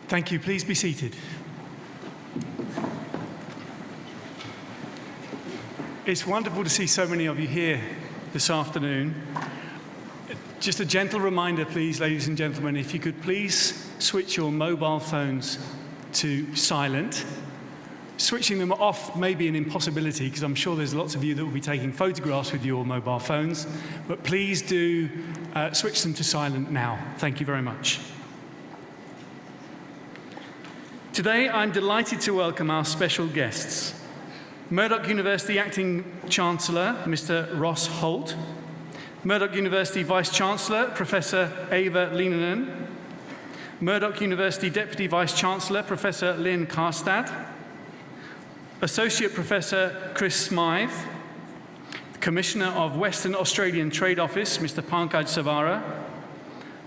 Thank you. Please be seated. It's wonderful to see so many of you here this afternoon. Just a gentle reminder, please, ladies and gentlemen, if you could please switch your mobile phones to silent. Switching them off may be an impossibility because I'm sure there's lots of you that will be taking photographs with your mobile phones, but please do switch them to silent now. Thank you very much. Today, I'm delighted to welcome our special guests. Murdoch University Acting Chancellor, Mr. Ross Holt. Murdoch University Vice-Chancellor, Professor Eva Lieninen. Murdoch University Deputy Vice-Chancellor, Professor Lynn Karstad. Associate Professor Chris Smythe. Commissioner of Western Australian Trade Office, Mr. Pankaj Savara.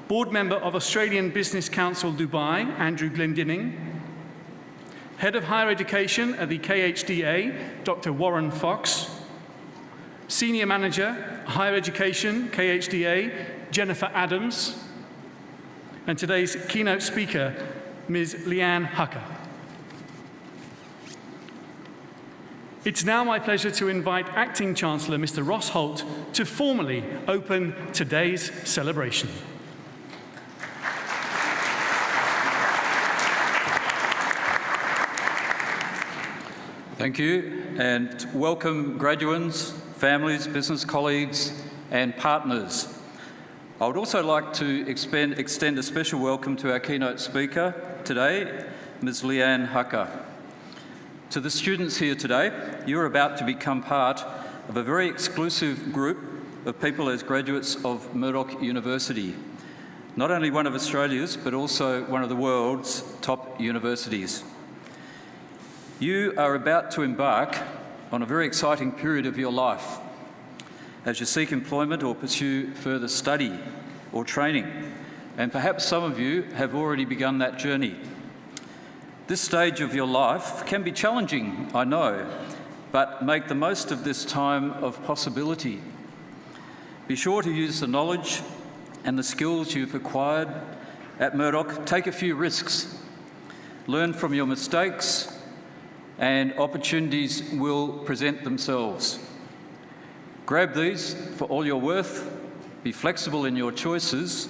Board Member of Australian Business Council Dubai, Andrew Glendinning. Head of Higher Education at the KHDA, Dr. Warren Fox. Senior Manager, Higher Education, KHDA, Jennifer Adams. And today's keynote speaker, Ms. Leanne Hucker. It's now my pleasure to invite Acting Chancellor, Mr. Ross Holt, to formally open today's celebration. Thank you, and welcome graduates, families, business colleagues, and partners. I would also like to extend a special welcome to our keynote speaker today, Ms. Leanne Hucker. To the students here today, you are about to become part of a very exclusive group of people as graduates of Murdoch University, not only one of Australia's, but also one of the world's top universities. You are about to embark on a very exciting period of your life as you seek employment or pursue further study or training, and perhaps some of you have already begun that journey. This stage of your life can be challenging, I know, but make the most of this time of possibility. Be sure to use the knowledge and the skills you've acquired at Murdoch. Take a few risks, learn from your mistakes, and opportunities will present themselves. Grab these for all you're worth, be flexible in your choices,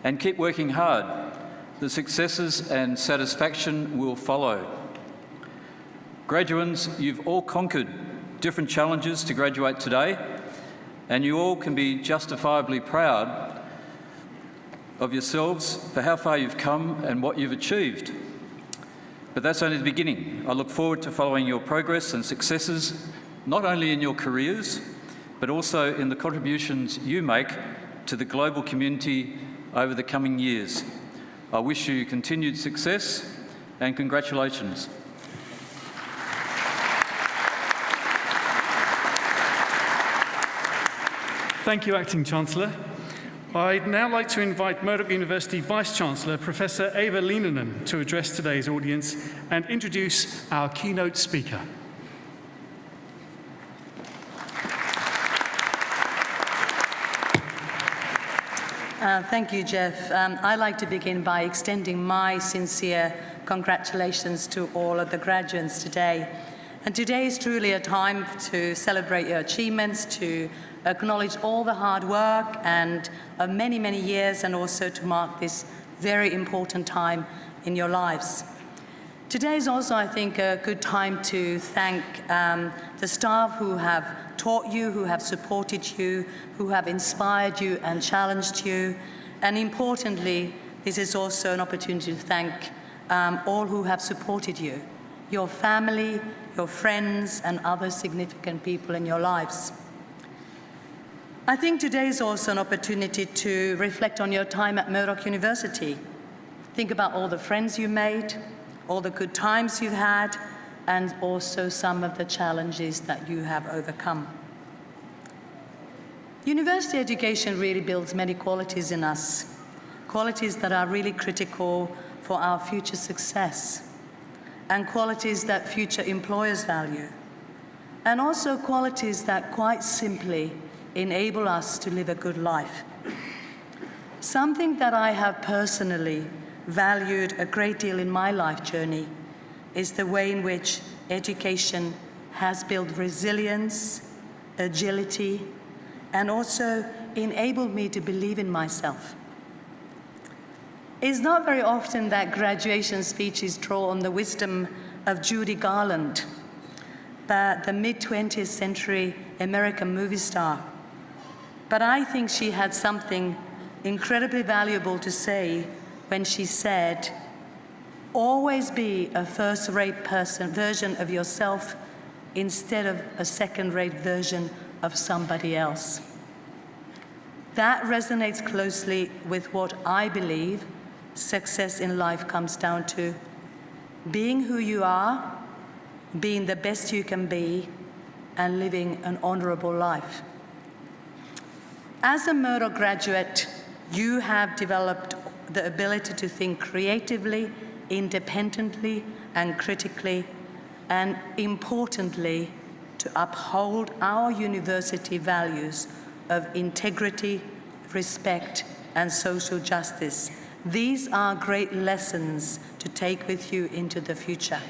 and keep working hard. The successes and satisfaction will follow. Graduates, you've all conquered different challenges to graduate today, and you all can be justifiably proud of yourselves for how far you've come and what you've achieved. But that's only the beginning. I look forward to following your progress and successes, not only in your careers, but also in the contributions you make to the global community over the coming years. I wish you continued success and congratulations. Thank you, Acting Chancellor. I'd now like to invite Murdoch University Vice-Chancellor, Professor Eva Lieninen, to address today's audience and introduce our keynote speaker. Thank you, Jeff. I'd like to begin by extending my sincere congratulations to all of the graduates today. And today is truly a time to celebrate your achievements, to acknowledge all the hard work and many, many years, and also to mark this very important time in your lives. Today is also, I think, a good time to thank the staff who have taught you, who have supported you, who have inspired you and challenged you. And importantly, this is also an opportunity to thank all who have supported you, your family, your friends, and other significant people in your lives. I think today is also an opportunity to reflect on your time at Murdoch University. Think about all the friends you made, all the good times you've had, and also some of the challenges that you have overcome. University education really builds many qualities in us, qualities that are really critical for our future success, and qualities that future employers value, and also qualities that quite simply enable us to live a good life. Something that I have personally valued a great deal in my life journey is the way in which education has built resilience, agility, and also enabled me to believe in myself. It's not very often that graduation speeches draw on the wisdom of Judy Garland, the mid-20th century American movie star. But I think she had something incredibly valuable to say when she said, "Always be a first-rate version of yourself instead of a second-rate version of somebody else." That resonates closely with what I believe success in life comes down to: being who you are, being the best you can be, and living an honorable life. As a Murdoch graduate, you have developed the ability to think creatively, independently, and critically, and importantly, to uphold our university values of integrity, respect, and social justice. These are great lessons to take with you into the future.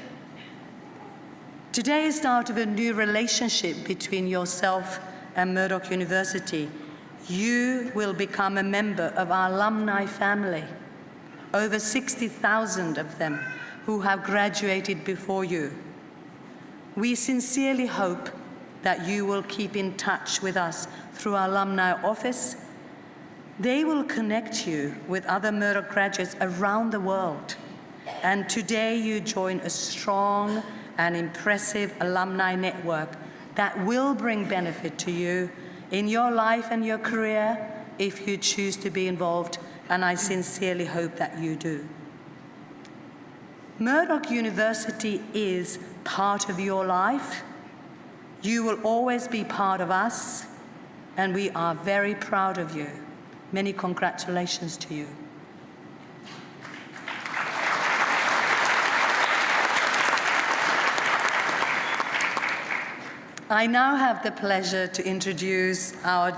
Today is the start of a new relationship between yourself and Murdoch University. You will become a member of our alumni family, over 60,000 of them who have graduated before you. We sincerely hope that you will keep in touch with us through our alumni office. They will connect you with other Murdoch graduates around the world. And today you join a strong and impressive alumni network that will bring benefit to you in your life and your career if you choose to be involved, and I sincerely hope that you do. Murdoch University is part of your life. You will always be part of us, and we are very proud of you. Many congratulations to you. I now have the pleasure to introduce our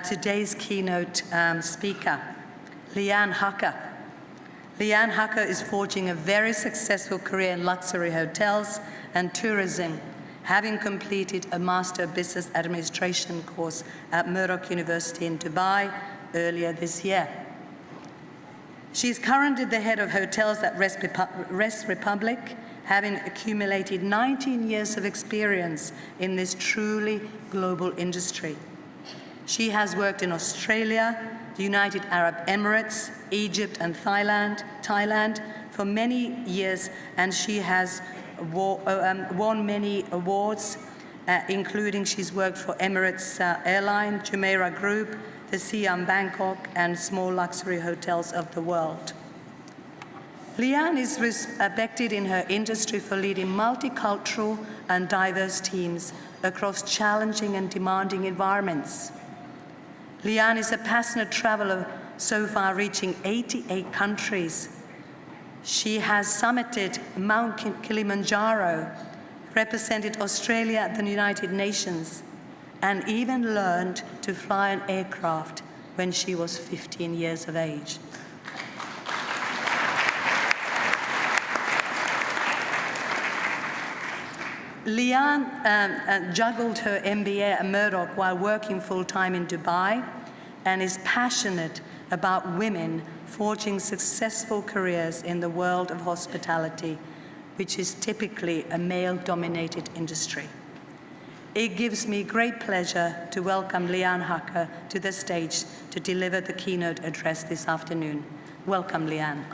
today's keynote speaker, Leanne Hucker. Leanne Hucker is forging a very successful career in luxury hotels and tourism, having completed a Master of Business Administration course at Murdoch University in Dubai earlier this year. She is currently the head of hotels at Rest Republic, having accumulated 19 years of experience in this truly global industry. She has worked in Australia, the United Arab Emirates, Egypt, and Thailand for many years, and she has won many awards, including she's worked for Emirates Airline, Jumeirah Group, the Siam Bangkok, and small luxury hotels of the world. Leanne is respected in her industry for leading multicultural and diverse teams across challenging and demanding environments. Leanne is a passionate traveler, so far reaching 88 countries. She has summited Mount Kilimanjaro, represented Australia at the United Nations, and even learned to fly an aircraft when she was 15 years of age. Leanne juggled her MBA at Murdoch while working full-time in Dubai and is passionate about women forging successful careers in the world of hospitality, which is typically a male-dominated industry. It gives me great pleasure to welcome Leanne Hucker to the stage to deliver the keynote address this afternoon. Welcome, Leanne.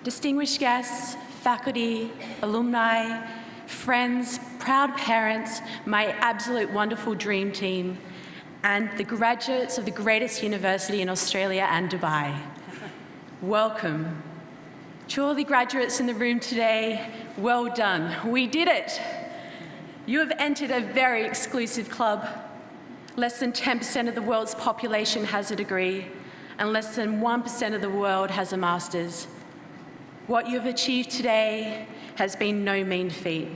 Distinguished guests, faculty, alumni, friends, proud parents, my absolute wonderful dream team, and the graduates of the greatest university in Australia and Dubai. Welcome. To all the graduates in the room today, well done. We did it. You have entered a very exclusive club. Less than 10% of the world's population has a degree, and less than 1% of the world has a master's. What you have achieved today has been no mean feat.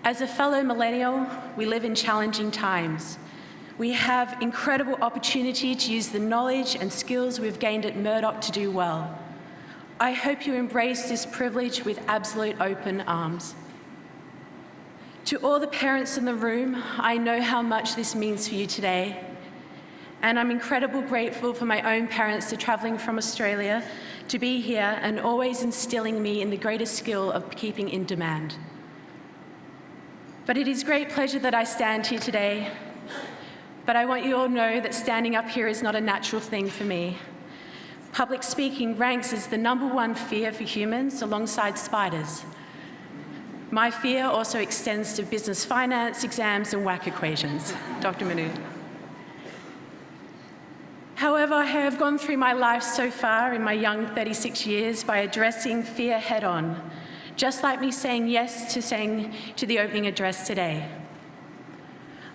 As a fellow millennial, we live in challenging times. We have incredible opportunity to use the knowledge and skills we've gained at Murdoch to do well. I hope you embrace this privilege with absolute open arms. To all the parents in the room, I know how much this means for you today. And I'm incredibly grateful for my own parents for travelling from Australia to be here and always instilling me in the greatest skill of keeping in demand. But it is great pleasure that I stand here today. But I want you all to know that standing up here is not a natural thing for me. Public speaking ranks as the #1 fear for humans alongside spiders. My fear also extends to business finance, exams, and whack equations. Dr. Manu. However, I have gone through my life so far in my young 36 years by addressing fear head-on, just like me saying yes to the opening address today.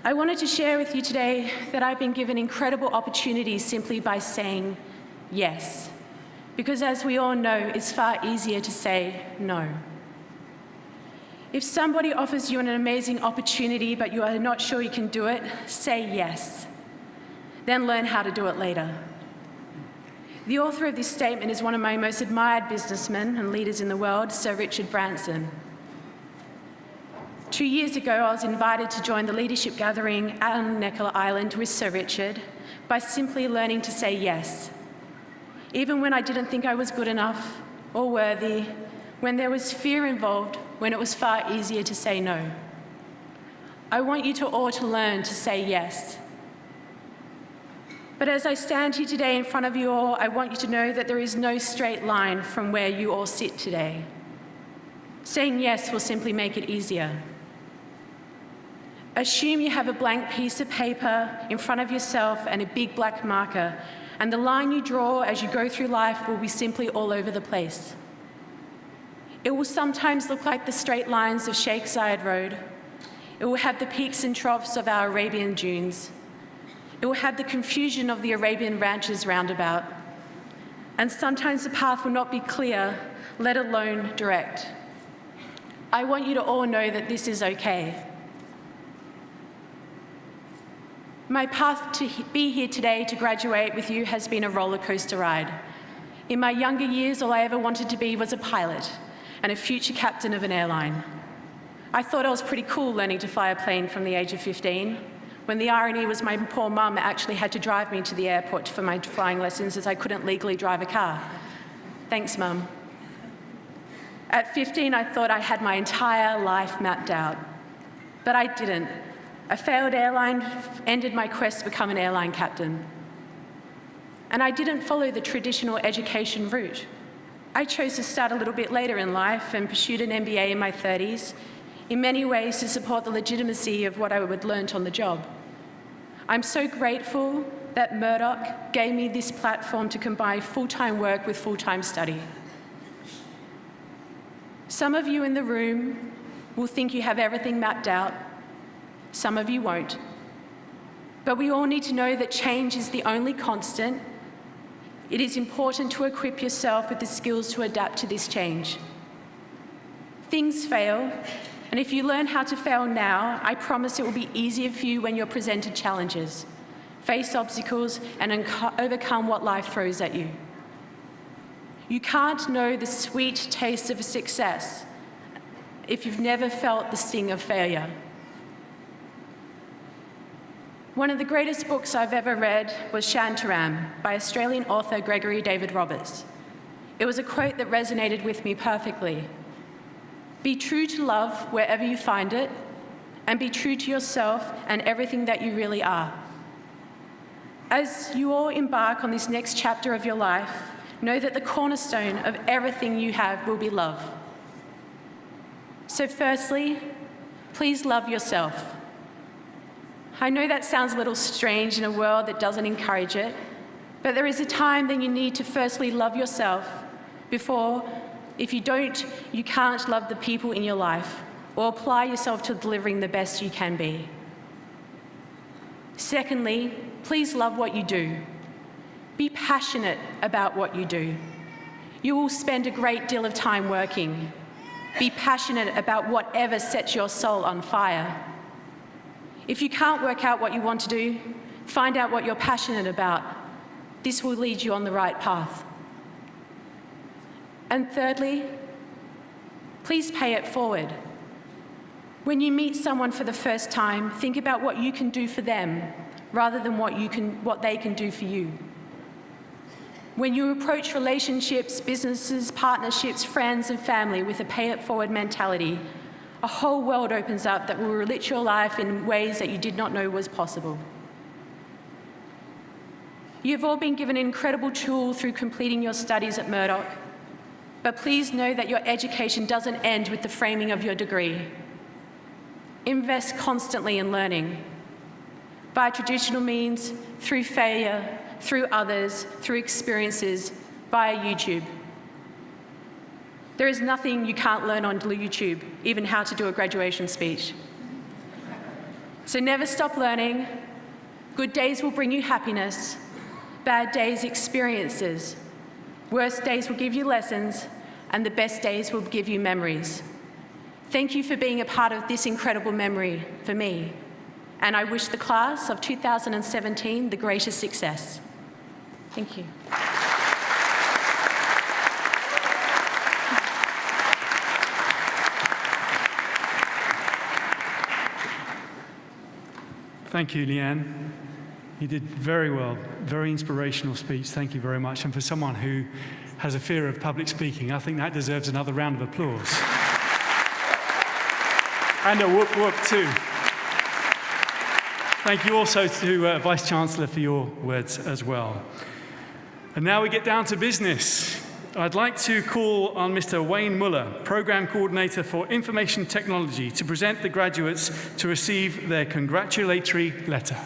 I wanted to share with you today that I've been given incredible opportunities simply by saying yes, because as we all know, it's far easier to say no. If somebody offers you an amazing opportunity but you are not sure you can do it, say yes. Then learn how to do it later. The author of this statement is one of my most admired businessmen and leaders in the world, Sir Richard Branson. 2 years ago, I was invited to join the leadership gathering on Necker Island with Sir Richard by simply learning to say yes. Even when I didn't think I was good enough or worthy, when there was fear involved, when it was far easier to say no. I want you to all to learn to say yes. But as I stand here today in front of you all, I want you to know that there is no straight line from where you all sit today. Saying yes will simply make it easier. Assume you have a blank piece of paper in front of yourself and a big black marker, and the line you draw as you go through life will be simply all over the place. It will sometimes look like the straight lines of Sheikh Zayed Road. It will have the peaks and troughs of our Arabian dunes. It will have the confusion of the Arabian ranches roundabout. And sometimes the path will not be clear, let alone direct. I want you to all know that this is okay. My path to be here today to graduate with you has been a roller coaster ride. In my younger years, all I ever wanted to be was a pilot and a future captain of an airline. I thought I was pretty cool learning to fly a plane from the age of 15, when the irony was my poor mum actually had to drive me to the airport for my flying lessons as I couldn't legally drive a car. Thanks, Mum. At 15, I thought I had my entire life mapped out, but I didn't. A failed airline ended my quest to become an airline captain. And I didn't follow the traditional education route. I chose to start a little bit later in life and pursued an MBA in my 30s, in many ways to support the legitimacy of what I would learnt on the job. I'm so grateful that Murdoch gave me this platform to combine full-time work with full-time study. Some of you in the room will think you have everything mapped out. Some of you won't. But we all need to know that change is the only constant. It is important to equip yourself with the skills to adapt to this change. Things fail, and if you learn how to fail now, I promise it will be easier for you when you're presented challenges, face obstacles, and overcome what life throws at you. You can't know the sweet taste of success if you've never felt the sting of failure. One of the greatest books I've ever read was Shantaram by Australian author Gregory David Roberts. It was a quote that resonated with me perfectly. Be true to love wherever you find it, and be true to yourself and everything that you really are. As you all embark on this next chapter of your life, know that the cornerstone of everything you have will be love. So firstly, please love yourself. I know that sounds a little strange in a world that doesn't encourage it, but there is a time that you need to firstly love yourself before, if you don't, you can't love the people in your life or apply yourself to delivering the best you can be. Secondly, please love what you do. Be passionate about what you do. You will spend a great deal of time working. Be passionate about whatever sets your soul on fire. If you can't work out what you want to do, find out what you're passionate about. This will lead you on the right path. And thirdly, please pay it forward. When you meet someone for the first time, think about what you can do for them rather than what they can do for you. When you approach relationships, businesses, partnerships, friends and family with a pay-it-forward mentality, a whole world opens up that will enrich your life in ways that you did not know was possible. You've all been given an incredible tool through completing your studies at Murdoch, but please know that your education doesn't end with the framing of your degree. Invest constantly in learning, by traditional means, through failure, through others, through experiences, via YouTube. There is nothing you can't learn on YouTube, even how to do a graduation speech. So never stop learning. Good days will bring you happiness. Bad days, experiences. Worst days will give you lessons, and the best days will give you memories. Thank you for being a part of this incredible memory for me, and I wish the class of 2017 the greatest success. Thank you. Thank you, Leanne. You did very well. Very inspirational speech. Thank you very much. And for someone who has a fear of public speaking, I think that deserves another round of applause. And a whoop whoop too. Thank you also to Vice-Chancellor for your words as well. And now we get down to business. I'd like to call on Mr. Wayne Muller, Programme Coordinator for Information Technology, to present the graduates to receive their congratulatory letter.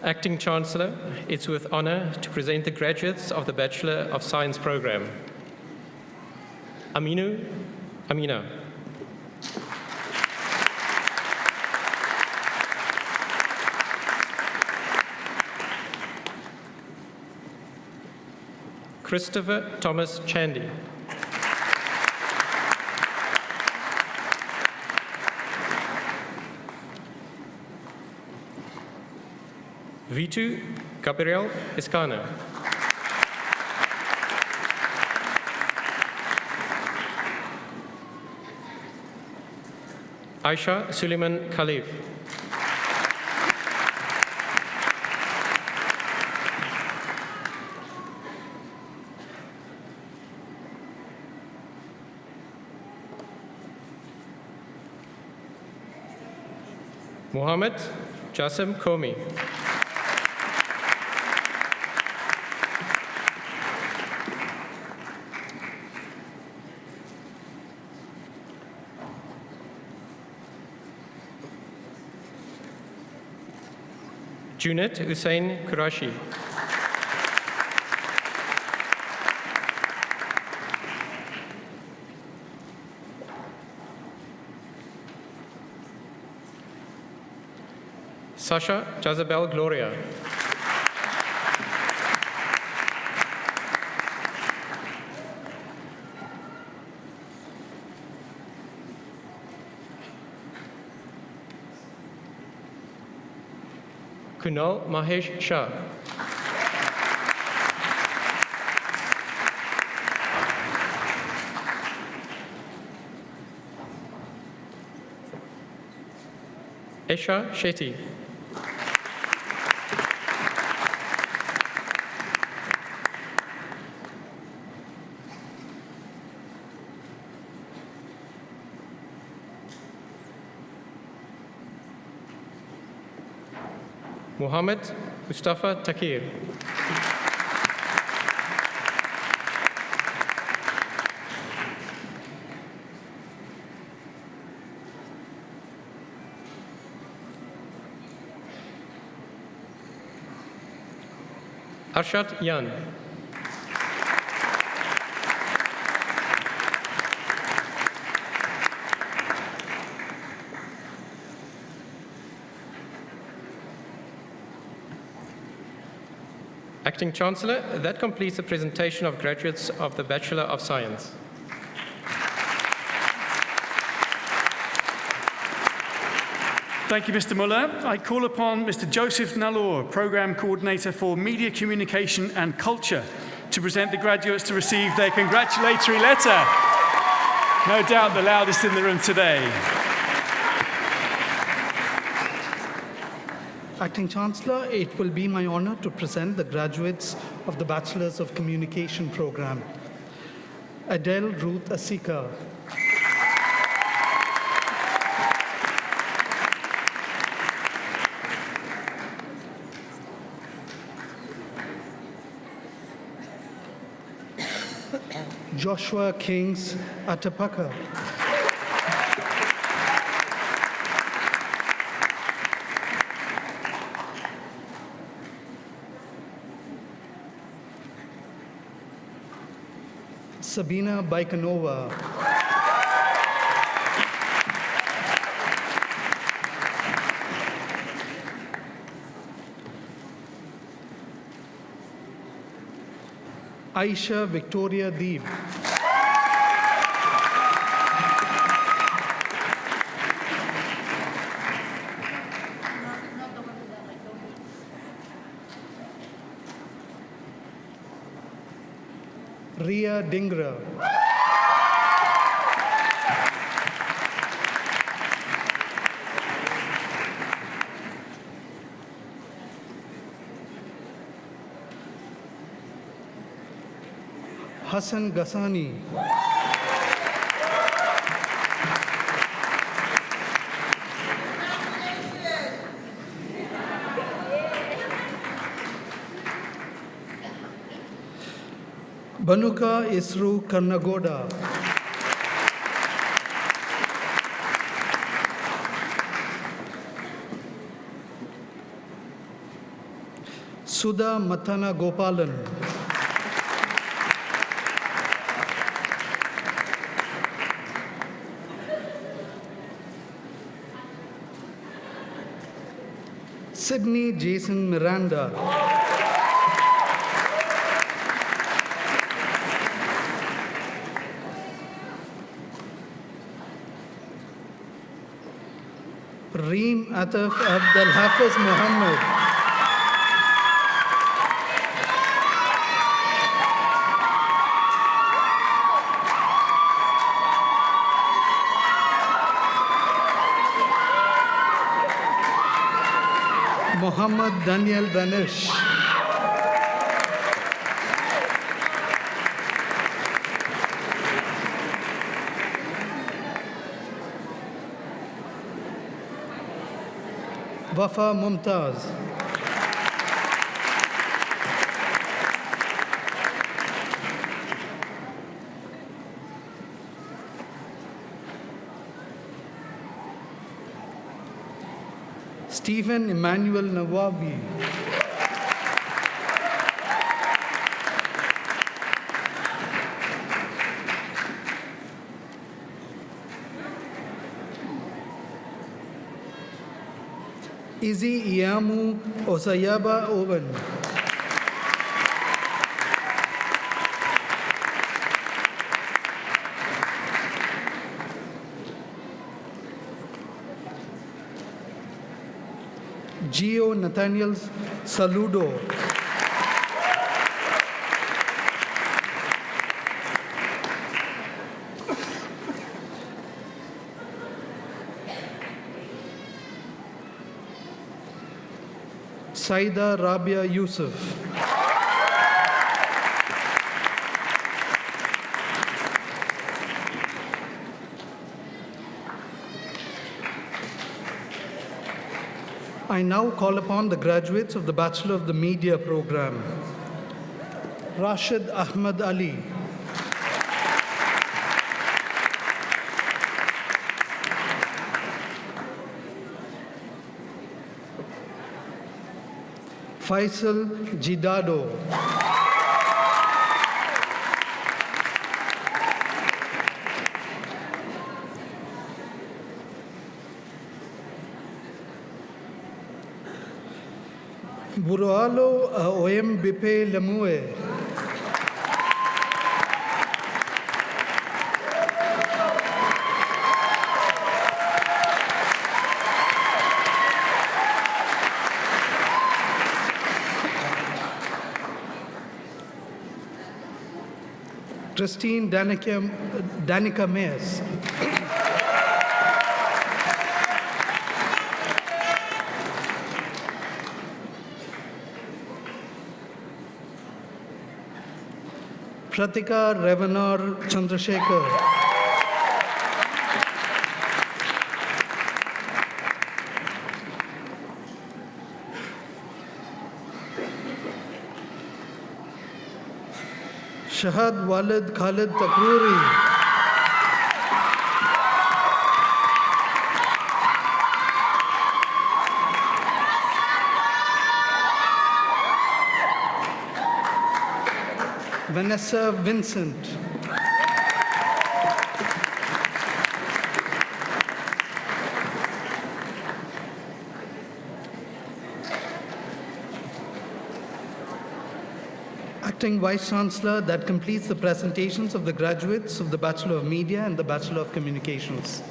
Acting Chancellor, it's with honour to present the graduates of the Bachelor of Science programme. Aminu Amina. Christopher Thomas Chandy. Vitu Gabriel Escana. Aisha Suleiman Khalif. Mohammed Jassim Komi. Junet Hussein Qurashi. Sasha Jazabel Gloria. Kunal Mahesh Shah. Esha Shetty. Mohammed Mustafa Takir. Arshad Yan. Acting Chancellor, that completes the presentation of graduates of the Bachelor of Science. Thank you, Mr. Muller. I call upon Mr. Joseph Nallor, Programme Coordinator for Media Communication and Culture, to present the graduates to receive their congratulatory letter. No doubt the loudest in the room today. Acting Chancellor, it will be my honor to present the graduates of the Bachelors of Communication program. Adele Ruth Asika. Joshua Kings Atapaka. Sabina Baikanova. Aisha Victoria Deeb. Ria Dingra. Hassan Gassani. Banuka Isru Karnagoda. Sudha Matana Gopalan. Sydney Jason Miranda. Reem Ataf Abdul Hafiz Muhammad. Muhammad Daniel Danish. Wafa Mumtaz. Stephen Emmanuel Nawabi. Izzy Iyamu Osayaba Owen. Gio Nathaniel Saludo. Saida Rabia Yusuf. I now call upon the graduates of the Bachelor of the Media program. Rashid Ahmad Ali. Faisal Jidado. Burualo Oem Bipe Lemue. Christine Danica Mayes. Pratika Revanar Chandrasekhar. Shahad Walid Khalid Takruri. Vanessa Vincent. Acting Vice Chancellor, that completes the presentations of the graduates of the Bachelor of Media and the Bachelor of Communications.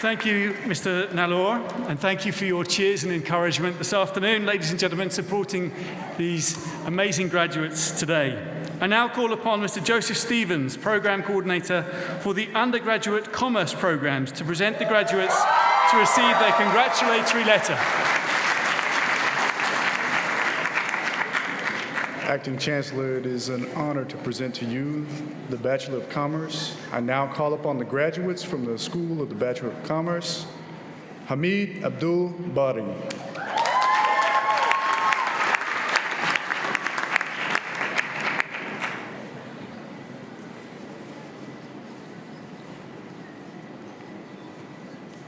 Thank you, Mr. Nallor, and thank you for your cheers and encouragement this afternoon, ladies and gentlemen, supporting these amazing graduates today. I now call upon Mr. Joseph Stevens, Programme Coordinator for the Undergraduate Commerce Programmes, to present the graduates to receive their congratulatory letter. Acting Chancellor, it is an honor to present to you the Bachelor of Commerce. I now call upon the graduates from the School of the Bachelor of Commerce, Hamid Abdul Bari.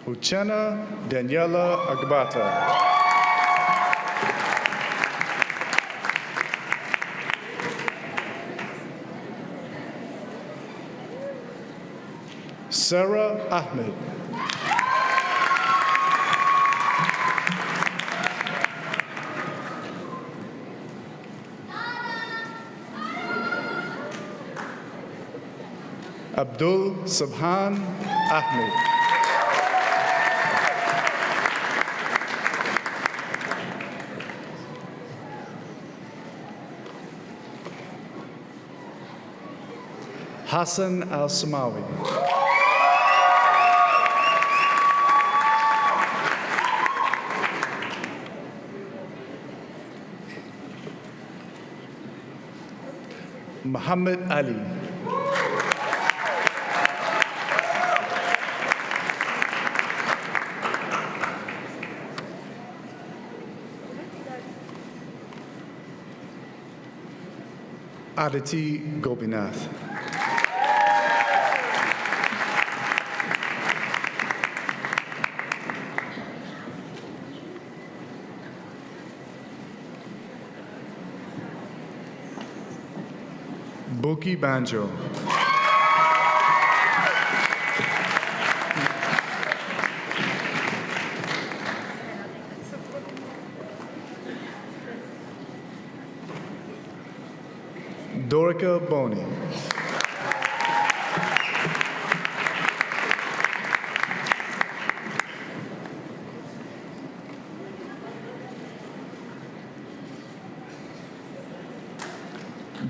Uchenna Daniela Agbata. Sarah Ahmed. Abdul Subhan Ahmed. Hassan Al-Samawi. Muhammad Ali. Aditi Gopinath. Buki Banjo. Dorica Boni.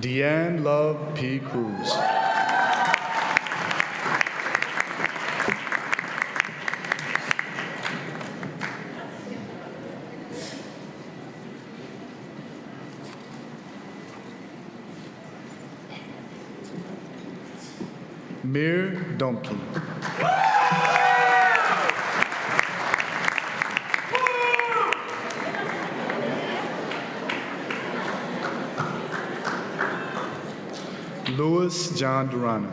Deanne Love P. Cruz. Mir Domke. Louis John Durana.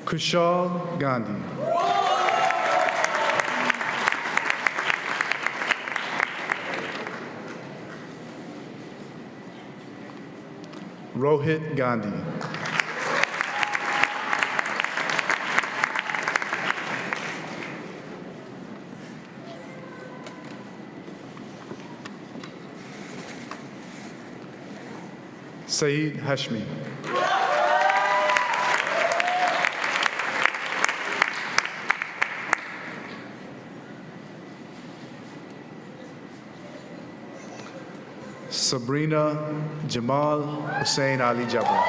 Kushal Gandhi. Rohit Gandhi. Saeed Hashmi. Sabrina Jamal Hussein Ali Jabbar.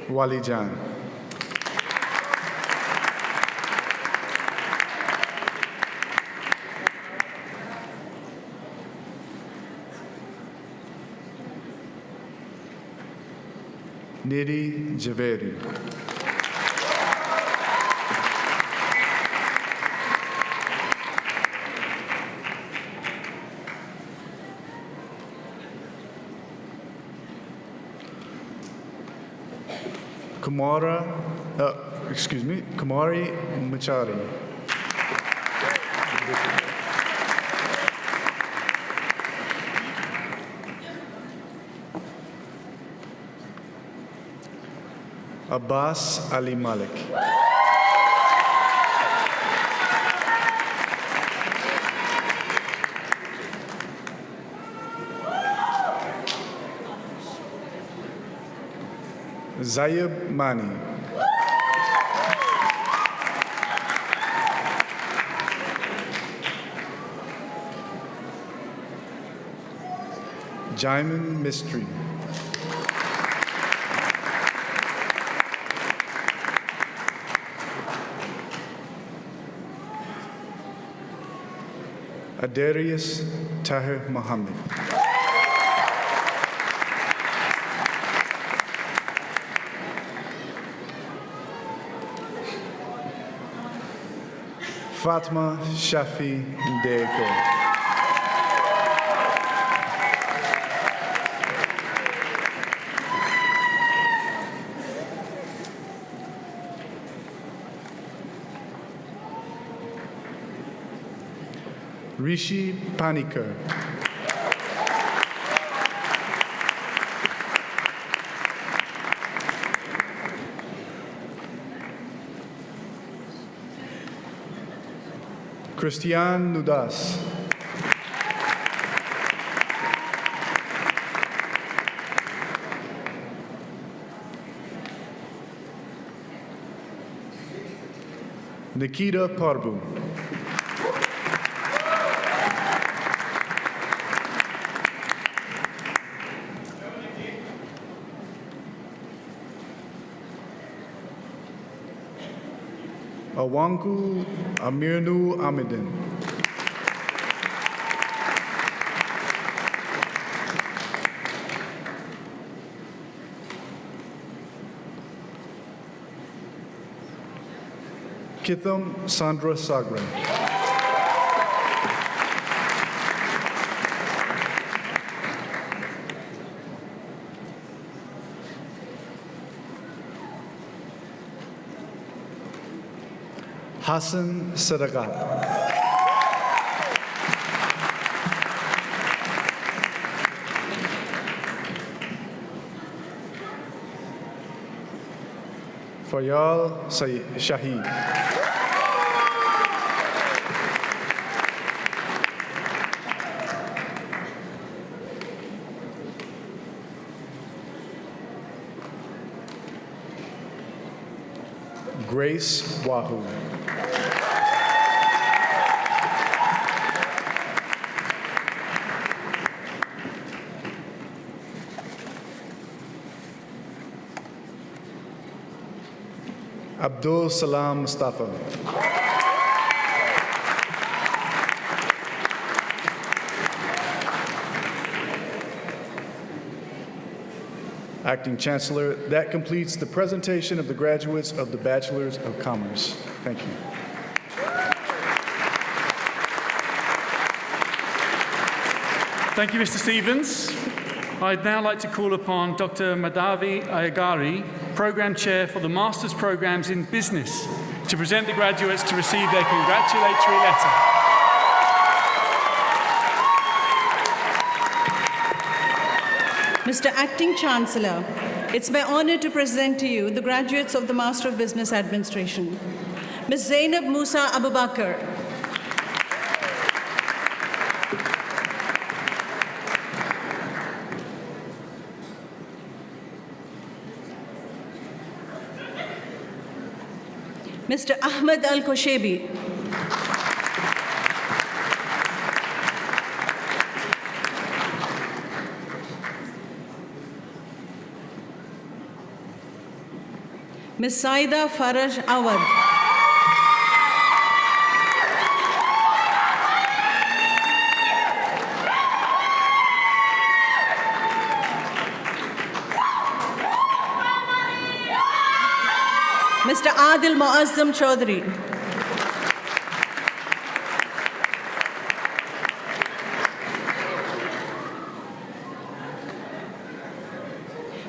Wali Jan. Nidhi Javeri. Kumari Machari. Abbas Ali Malik. Zayeb Mani. Jaimin Mistry. Adarius Tahir Muhammad. Fatma Shafi Ndeko. Rishi Panikar. Christian Nudas. Nikita Parbu. Awanku Amirnu Amidin. Kitham Sandra Sagran. Hassan Sadagat. Fayal Shahid. Grace Wahoo. Abdul Salam Mustafa. Acting Chancellor, that completes the presentation of the graduates of the Bachelors of Commerce. Thank you. Thank you, Mr. Stevens. I'd now like to call upon Dr. Madhavi Ayagari, Programme Chair for the Master's Programmes in Business, to present the graduates to receive their congratulatory letter. Mr. Acting Chancellor, it's my honor to present to you the graduates of the Master of Business Administration. Ms. Zainab Musa Abubakar. Mr. Ahmed Al-Koshebi. Ms. Saida Faraj Awad. Mr. Adil Muazzam Chaudhary.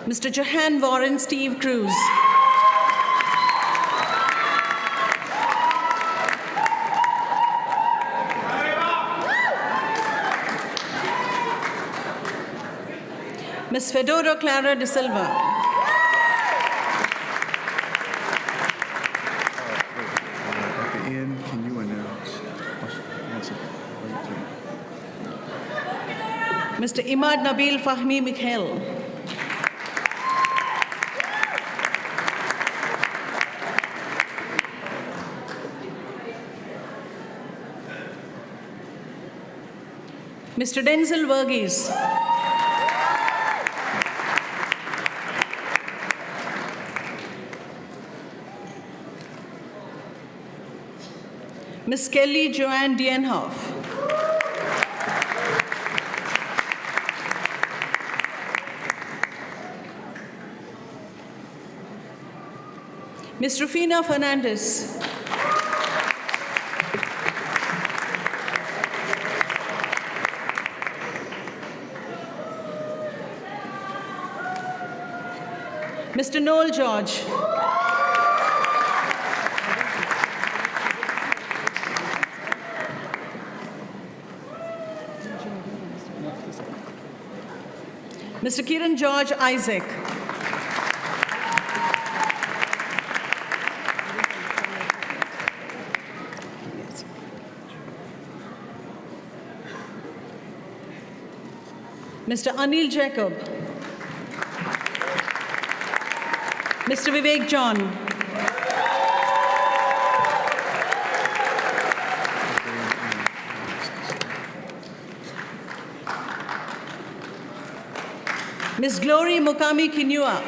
Mr. Johan Warren Steve Cruz. Ms. Fedora Clara de Silva. At the end, can you announce? Mr. Imad Nabil Fahmi Mikhail. Mr. Denzel Verghese. Ms. Kelly Joanne Dienhoff. Ms. Rufina Fernandez. Mr. Noel George. Mr. Kiran George Isaac. Mr. Anil Jacob. Mr. Vivek John. Ms. Glory Mukami Kinua.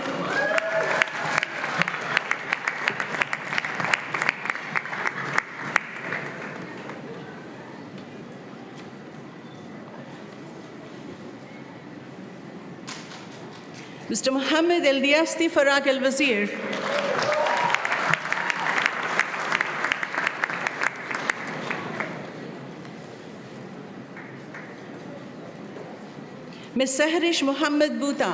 Mr. Mohammed Eldiasti Farag Al Wazir. Ms. Sahrish Mohammed Bhuta.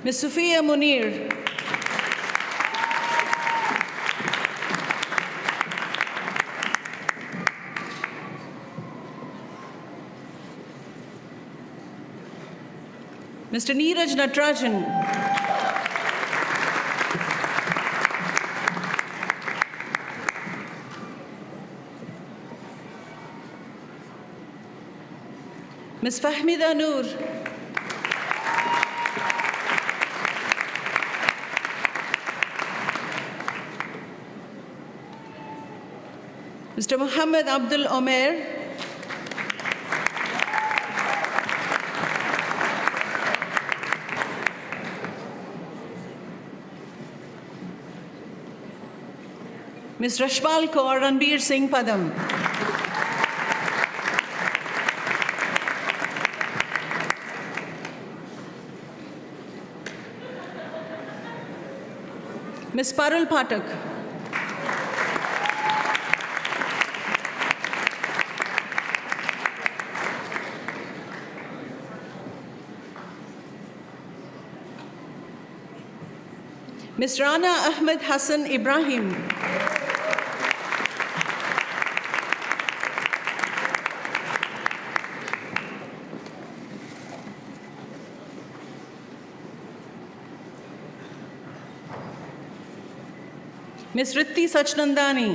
Ms. Sufia Munir. Mr. Neeraj Natarajan. Ms. Fahmida Noor. Mr. Muhammad Abdul Omer. Ms. Rashpal Kaur Ranbir Singh Padam. Ms. Parul Pathak. Ms. Rana Ahmed Hassan Ibrahim. Ms. Ritti Sachnandani.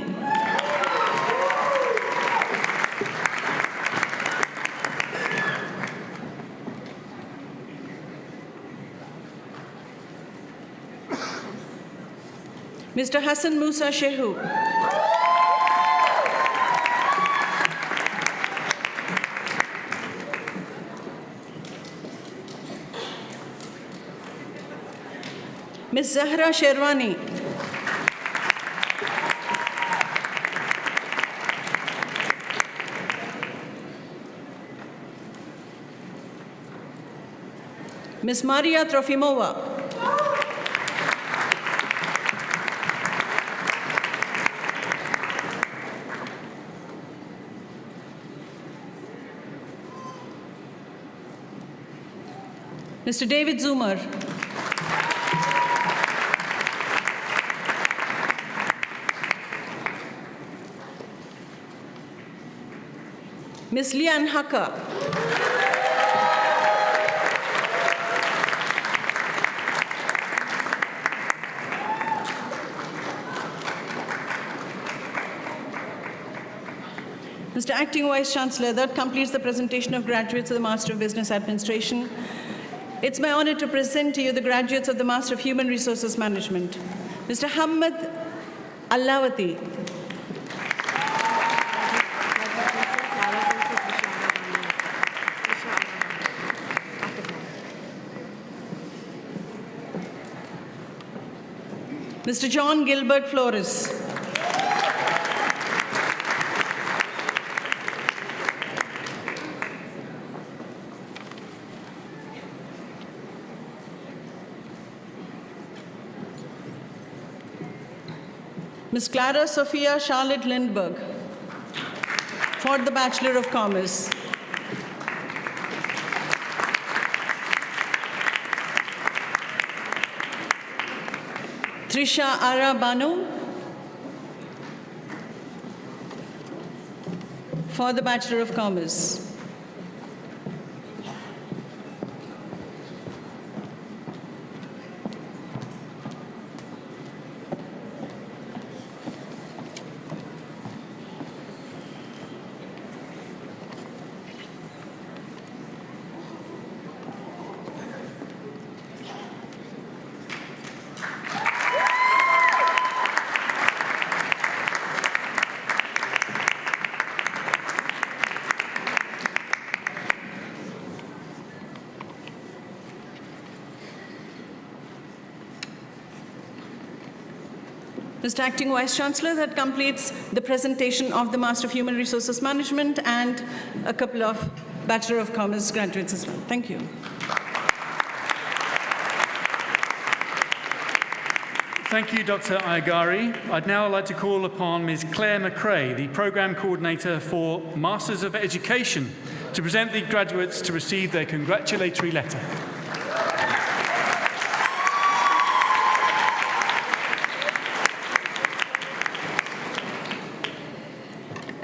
Mr. Hassan Musa Shehu. Ms. Zahra Sherwani. Ms. Maria Trofimova. Mr. David Zoomer. Ms. Lian Haka. Mr. Acting Vice Chancellor, that completes the presentation of graduates of the Master of Business Administration. It's my honor to present to you the graduates of the Master of Human Resources Management. Mr. Hamad Allawati. Mr. John Gilbert Flores. Ms. Clara Sophia Charlotte Lindberg for the Bachelor of Commerce. Trisha Ara Banu for the Bachelor of Commerce. Mr. Acting Vice Chancellor, that completes the presentation of the Master of Human Resources Management and a couple of Bachelor of Commerce graduates as well. Thank you. Thank you, Dr. Iagari. I'd now like to call upon Ms. Claire McRae, the Programme Coordinator for Masters of Education, to present the graduates to receive their congratulatory letter.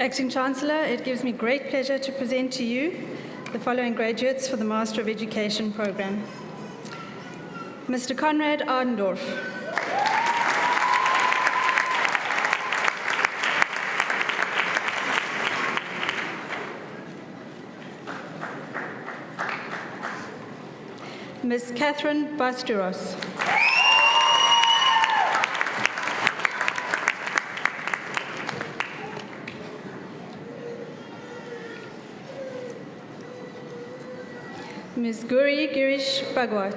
Acting Chancellor, it gives me great pleasure to present to you the following graduates for the Master of Education program. Mr. Conrad Ardendorf. Ms. Catherine Basturos. Ms. Guri Girish Bhagwat.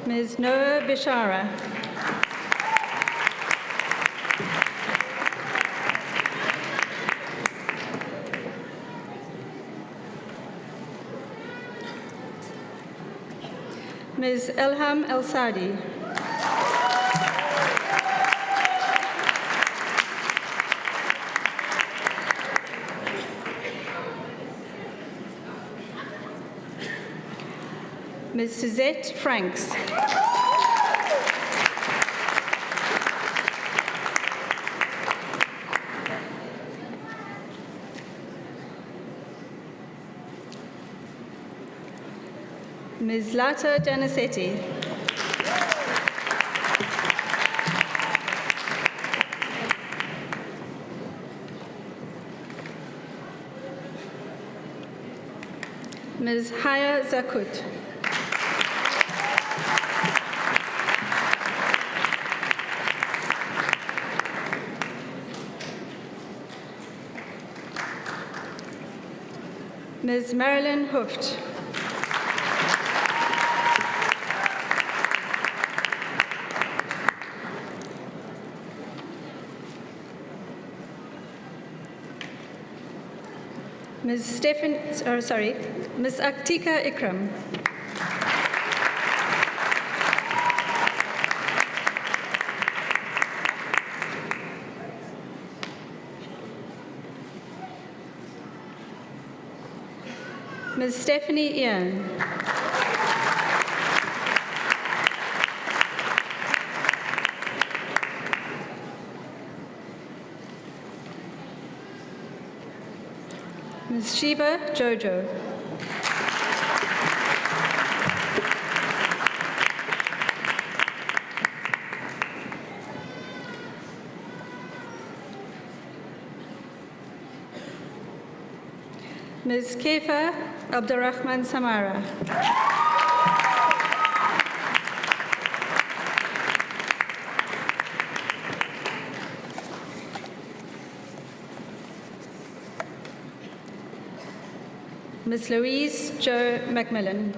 Ms. Noah Bishara. Ms. Elham El-Sadi. Ms. Suzette Franks. Ms. Lata Danisetti. Ms. Haya Zakut. Ms. Marilyn Hooft. Ms. Ms. Aktika Ikram. Ms. Stephanie Ian. Ms. Shiva Jojo. Ms. Kefa Abdurrahman Samara. Ms. Louise Jo McMillan.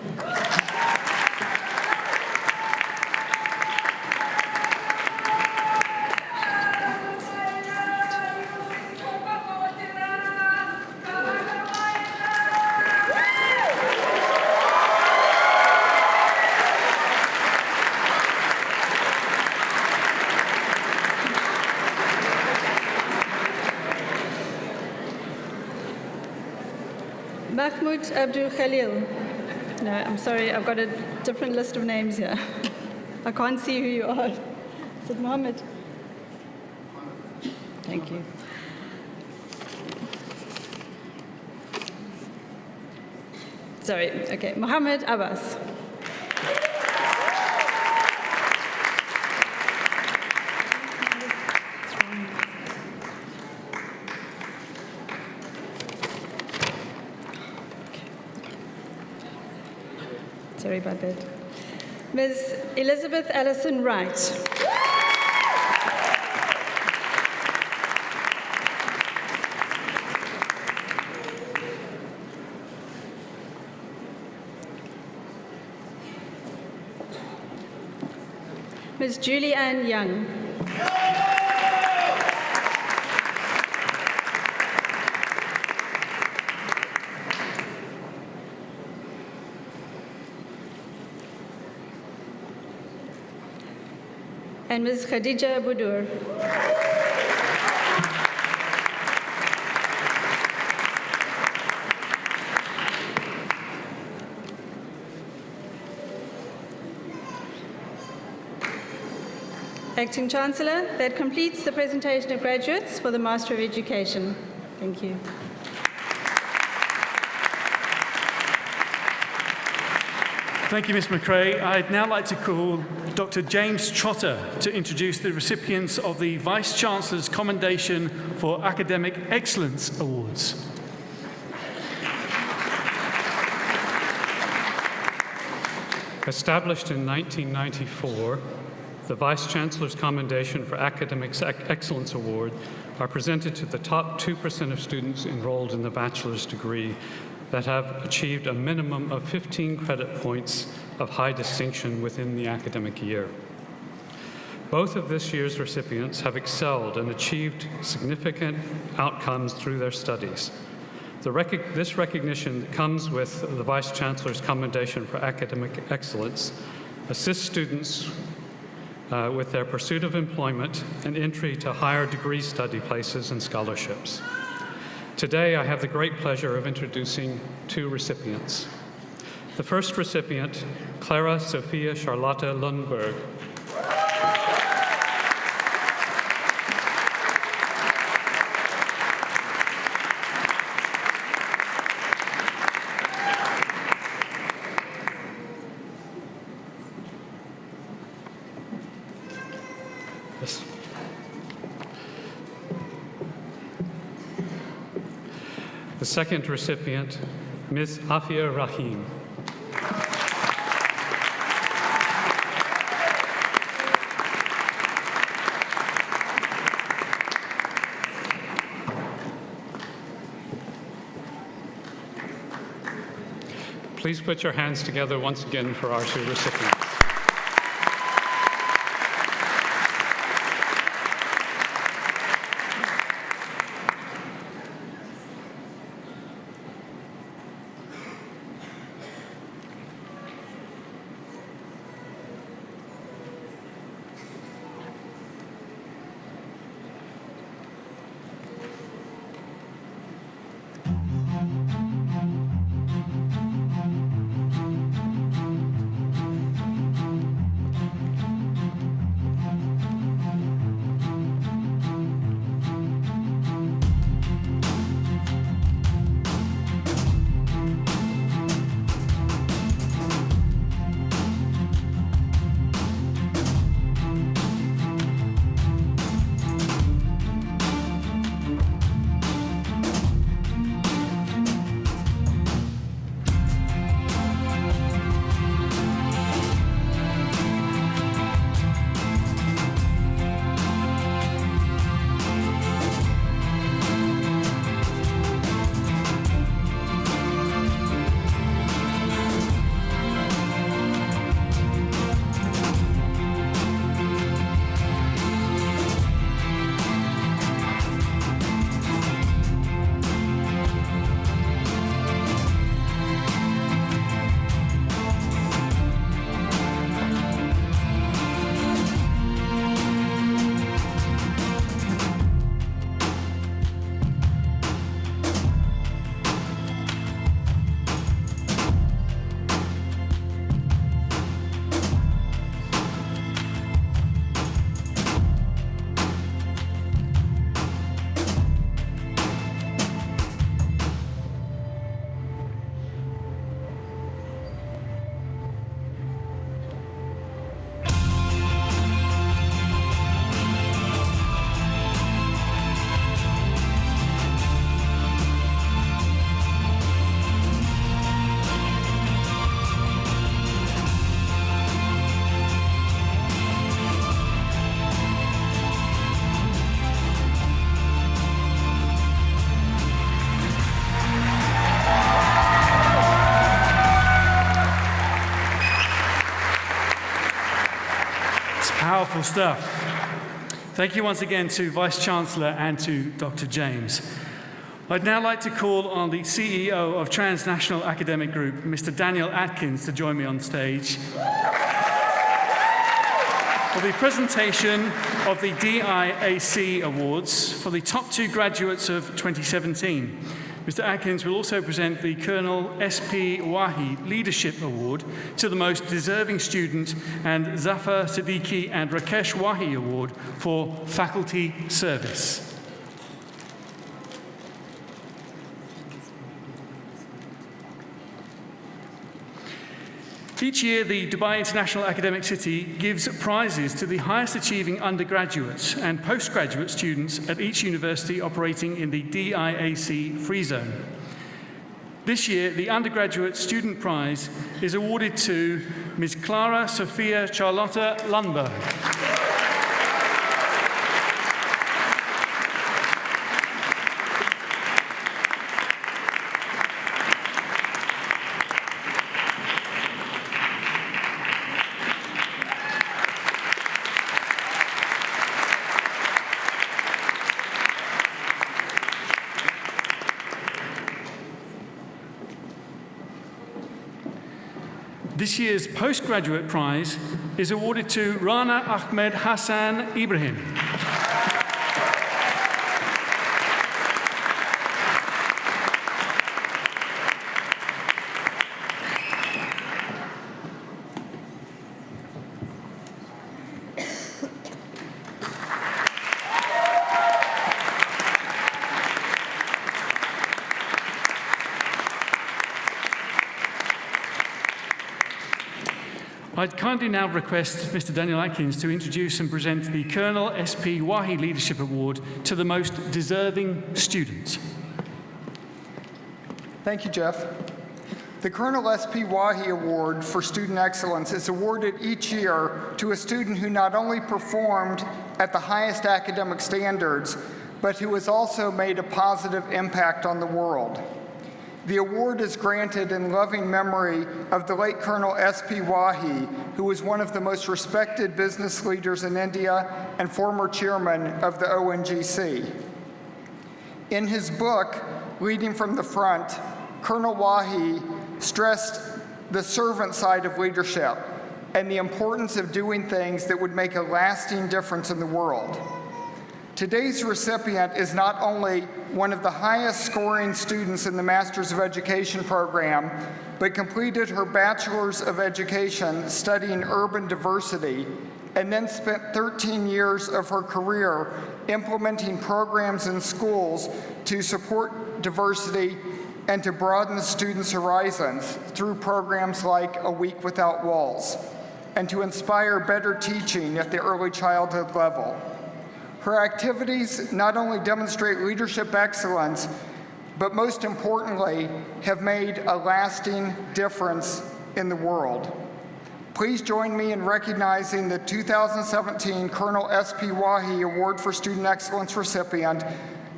Mahmoud Abdul Khalil. No, I'm sorry, I've got a different list of names here. I can't see who you are. Is it Mohammed? Thank you. Sorry, okay, Mohammed Abbas. Sorry about that. Ms. Elizabeth Allison Wright. Ms. Julie Ann Young. And Ms. Khadija Budur. Acting Chancellor, that completes the presentation of graduates for the Master of Education. Thank you. Thank you, Ms. McRae. I'd now like to call Dr. James Trotter to introduce the recipients of the Vice-Chancellor's Commendation for Academic Excellence Awards. Established in 1994, the Vice-Chancellor's Commendation for Academic Excellence Award are presented to the top 2% of students enrolled in the bachelor's degree that have achieved a minimum of 15 credit points of high distinction within the academic year. Both of this year's recipients have excelled and achieved significant outcomes through their studies. This recognition that comes with the Vice Chancellor's Commendation for Academic Excellence assists students with their pursuit of employment and entry to higher degree study places and scholarships. Today, I have the great pleasure of introducing two recipients. The first recipient, Clara Sophia Charlotta Lundberg. Yes. The second recipient, Ms. Afia Rahim. Please put your hands together once again for our two recipients. Powerful stuff. Thank you once again to Vice Chancellor and to Dr. James. I'd now like to call on the CEO of Transnational Academic Group, Mr. Daniel Atkins, to join me on stage for the presentation of the DIAC Awards for the top two graduates of 2017. Mr. Atkins will also present the Colonel S.P. Wahi Leadership Award to the most deserving student and Zafar Siddiqui and Rakesh Wahi Award for faculty service. Each year, the Dubai International Academic City gives prizes to the highest achieving undergraduates and postgraduate students at each university operating in the DIAC free zone. This year, the undergraduate student prize is awarded to Ms. Clara Sophia Charlotta Lundberg. This year's postgraduate prize is awarded to Rana Ahmed Hassan Ibrahim. I'd kindly now request Mr. Daniel Atkins to introduce and present the Colonel S.P. Wahi Leadership Award to the most deserving students. Thank you, Jeff. The Colonel S.P. Wahi Award for Student Excellence is awarded each year to a student who not only performed at the highest academic standards, but who has also made a positive impact on the world. The award is granted in loving memory of the late Colonel S.P. Wahi, who was one of the most respected business leaders in India and former chairman of the ONGC. In his book, Leading from the Front, Colonel Wahi stressed the servant side of leadership and the importance of doing things that would make a lasting difference in the world. Today's recipient is not only one of the highest scoring students in the Masters of Education program, but completed her Bachelor's of Education studying urban diversity, and then spent 13 years of her career implementing programs in schools to support diversity and to broaden students' horizons through programs like A Week Without Walls, and to inspire better teaching at the early childhood level. Her activities not only demonstrate leadership excellence, but most importantly, have made a lasting difference in the world. Please join me in recognizing the 2017 Colonel S.P. Wahi Award for Student Excellence recipient,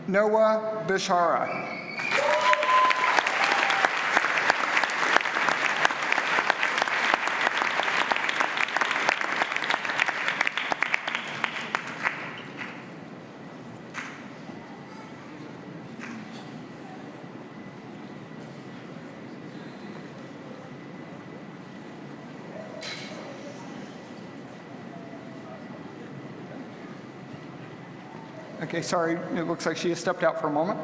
Noah Bishara. Okay, sorry, it looks like she has stepped out for a moment.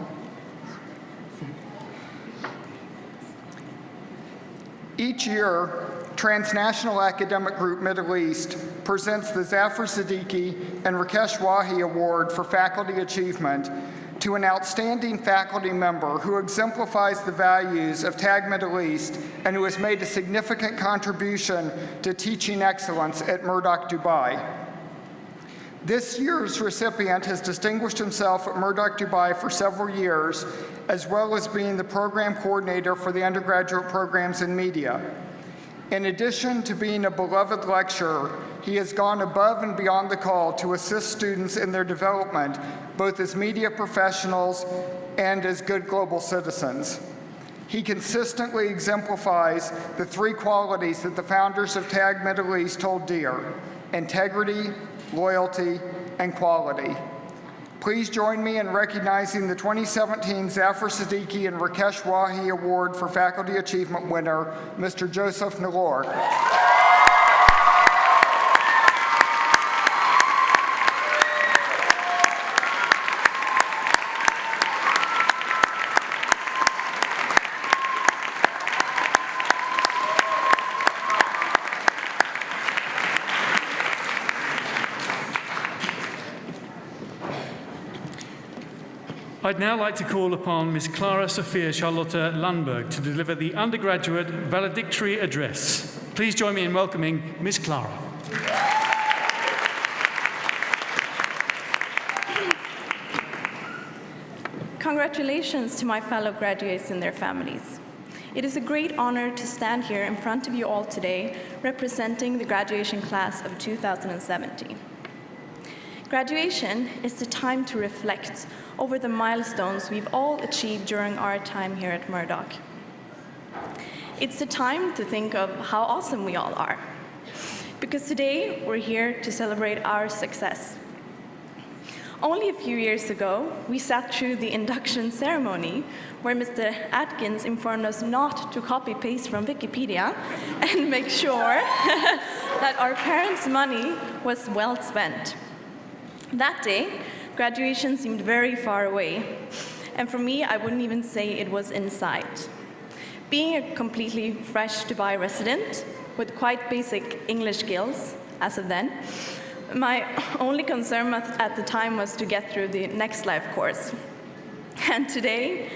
Each year, Transnational Academic Group Middle East presents the Zafar Siddiqui and Rakesh Wahi Award for Faculty Achievement to an outstanding faculty member who exemplifies the values of TAG Middle East and who has made a significant contribution to teaching excellence at Murdoch, Dubai. This year's recipient has distinguished himself at Murdoch, Dubai for several years, as well as being the program coordinator for the undergraduate programs in media. In addition to being a beloved lecturer, he has gone above and beyond the call to assist students in their development, both as media professionals and as good global citizens. He consistently exemplifies the three qualities that the founders of TAG Middle East hold dear: integrity, loyalty, and quality. Please join me in recognizing the 2017 Zafar Siddiqui and Rakesh Wahi Award for Faculty Achievement winner, Mr. Joseph Nalor. I'd now like to call upon Ms. Clara Sophia Charlotte Lundberg to deliver the undergraduate valedictory address. Please join me in welcoming Ms. Clara. Congratulations to my fellow graduates and their families. It is a great honor to stand here in front of you all today representing the graduation class of 2017. Graduation is the time to reflect over the milestones we've all achieved during our time here at Murdoch. It's the time to think of how awesome we all are, because today we're here to celebrate our success. Only a few years ago, we sat through the induction ceremony where Mr. Atkins informed us not to copy-paste from Wikipedia and make sure that our parents' money was well spent. That day, graduation seemed very far away, and for me, I wouldn't even say it was in sight. Being a completely fresh Dubai resident with quite basic English skills as of then, my only concern at the time was to get through the Next Life course. And today,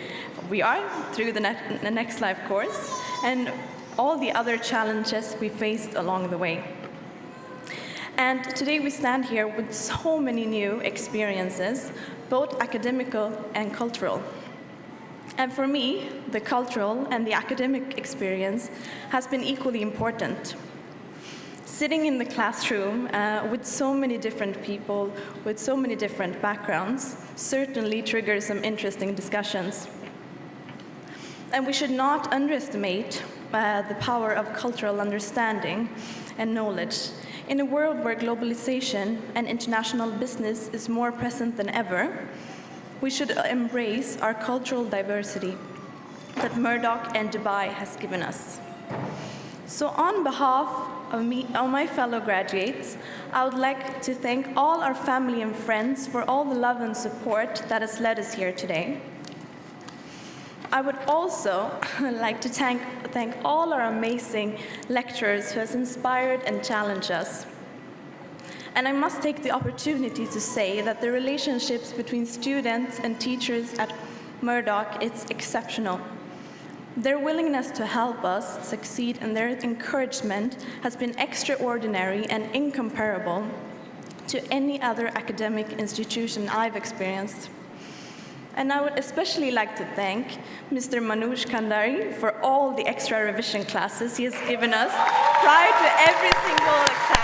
we are through the Next Life course and all the other challenges we faced along the way. And today we stand here with so many new experiences, both academical and cultural. And for me, the cultural and the academic experience has been equally important. Sitting in the classroom with so many different people, with so many different backgrounds, certainly triggers some interesting discussions. And we should not underestimate the power of cultural understanding and knowledge. In a world where globalization and international business is more present than ever, we should embrace our cultural diversity that Murdoch and Dubai has given us. So on behalf of my fellow graduates, I would like to thank all our family and friends for all the love and support that has led us here today. I would also like to thank all our amazing lecturers who has inspired and challenged us. And I must take the opportunity to say that the relationships between students and teachers at Murdoch is exceptional. Their willingness to help us succeed and their encouragement has been extraordinary and incomparable to any other academic institution I've experienced. And I would especially like to thank Mr. Manoj Kandari for all the extra revision classes he has given us prior to every single exam.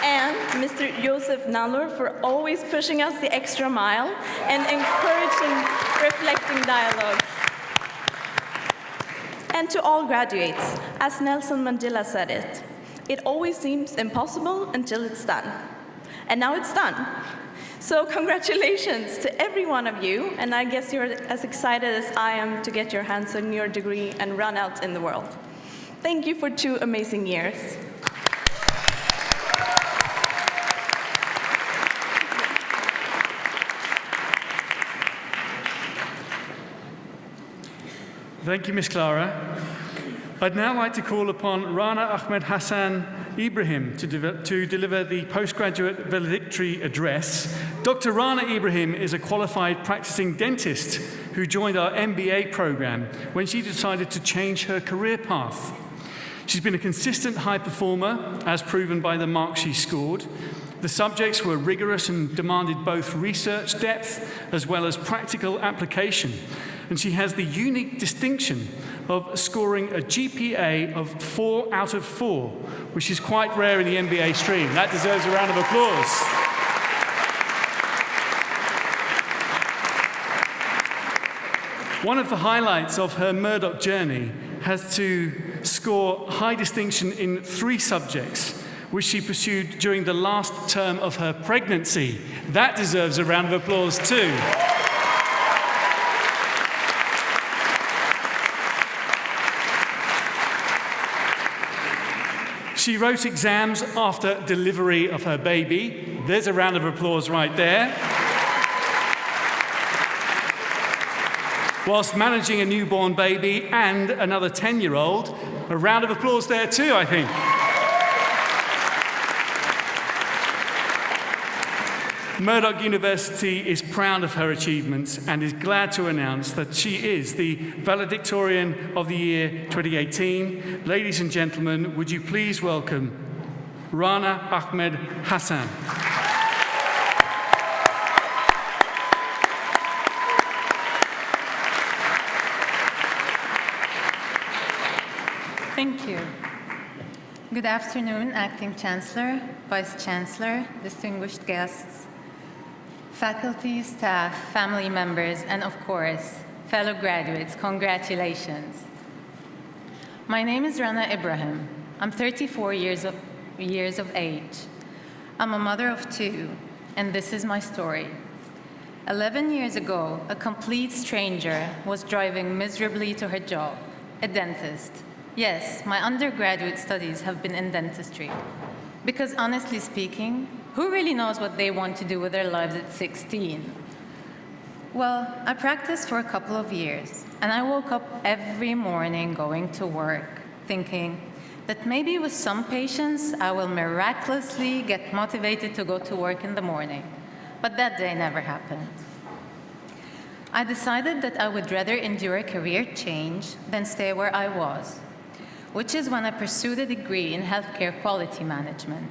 And Mr. Joseph Nallur for always pushing us the extra mile and encouraging reflecting dialogues. And to all graduates, as Nelson Mandela said it, it always seems impossible until it's done. And now it's done. So congratulations to every one of you, and I guess you're as excited as I am to get your hands on your degree and run out in the world. Thank you for 2 amazing years. Thank you, Ms. Clara. I'd now like to call upon Rana Ahmed Hassan Ibrahim to deliver the postgraduate valedictory address. Dr. Rana Ibrahim is a qualified practicing dentist who joined our MBA program when she decided to change her career path. She's been a consistent high performer, as proven by the marks she scored. The subjects were rigorous and demanded both research depth as well as practical application. And she has the unique distinction of scoring a GPA of 4 out of 4, which is quite rare in the MBA stream. That deserves a round of applause. One of the highlights of her Murdoch journey has to score high distinction in 3 subjects, which she pursued during the last term of her pregnancy. That deserves a round of applause too. She wrote exams after delivery of her baby. There's a round of applause right there. Whilst managing a newborn baby and another 10-year-old. A round of applause there too, I think. Murdoch University is proud of her achievements and is glad to announce that she is the valedictorian of the year 2018. Ladies and gentlemen, would you please welcome Rana Ahmed Hassan. Thank you. Good afternoon, Acting Chancellor, Vice Chancellor, distinguished guests, faculty, staff, family members, and of course, fellow graduates, congratulations. My name is Rana Ibrahim. I'm 34 years years of age. I'm a mother of 2, and this is my story. 11 years ago, a complete stranger was driving miserably to her job, a dentist. Yes, my undergraduate studies have been in dentistry. Because honestly speaking, who really knows what they want to do with their lives at 16? Well, I practiced for a couple of years, and I woke up every morning going to work, thinking that maybe with some patience, I will miraculously get motivated to go to work in the morning. But that day never happened. I decided that I would rather endure a career change than stay where I was, which is when I pursued a degree in healthcare quality management.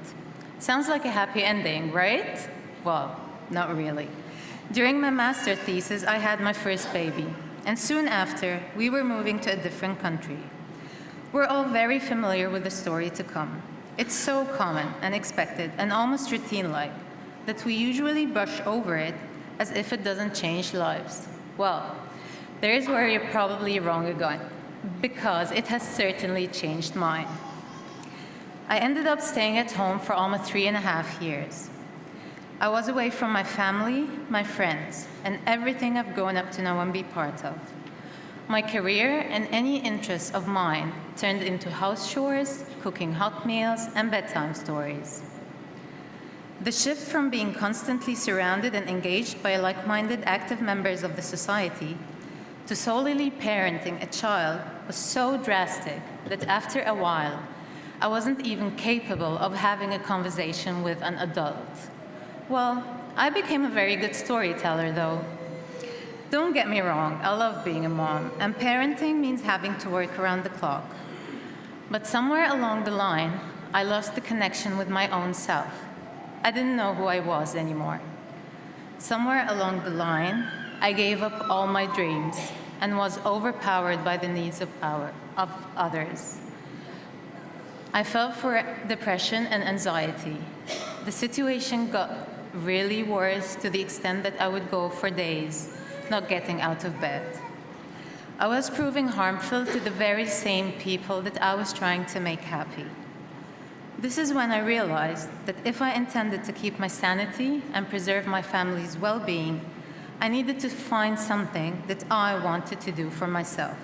Sounds like a happy ending, right? Well, not really. During my master thesis, I had my first baby, and soon after, we were moving to a different country. We're all very familiar with the story to come. It's so common and expected and almost routine-like that we usually brush over it as if it doesn't change lives. Well, there's where you're probably wrong again, because it has certainly changed mine. I ended up staying at home for almost 3.5 years. I was away from my family, my friends, and everything I've grown up to know and be part of. My career and any interests of mine turned into house chores, cooking hot meals, and bedtime stories. The shift from being constantly surrounded and engaged by like-minded active members of the society to solely parenting a child was so drastic that after a while, I wasn't even capable of having a conversation with an adult. Well, I became a very good storyteller, though. Don't get me wrong, I love being a mom, and parenting means having to work around the clock. But somewhere along the line, I lost the connection with my own self. I didn't know who I was anymore. Somewhere along the line, I gave up all my dreams and was overpowered by the needs of others. I fell for depression and anxiety. The situation got really worse to the extent that I would go for days not getting out of bed. I was proving harmful to the very same people that I was trying to make happy. This is when I realized that if I intended to keep my sanity and preserve my family's well-being, I needed to find something that I wanted to do for myself,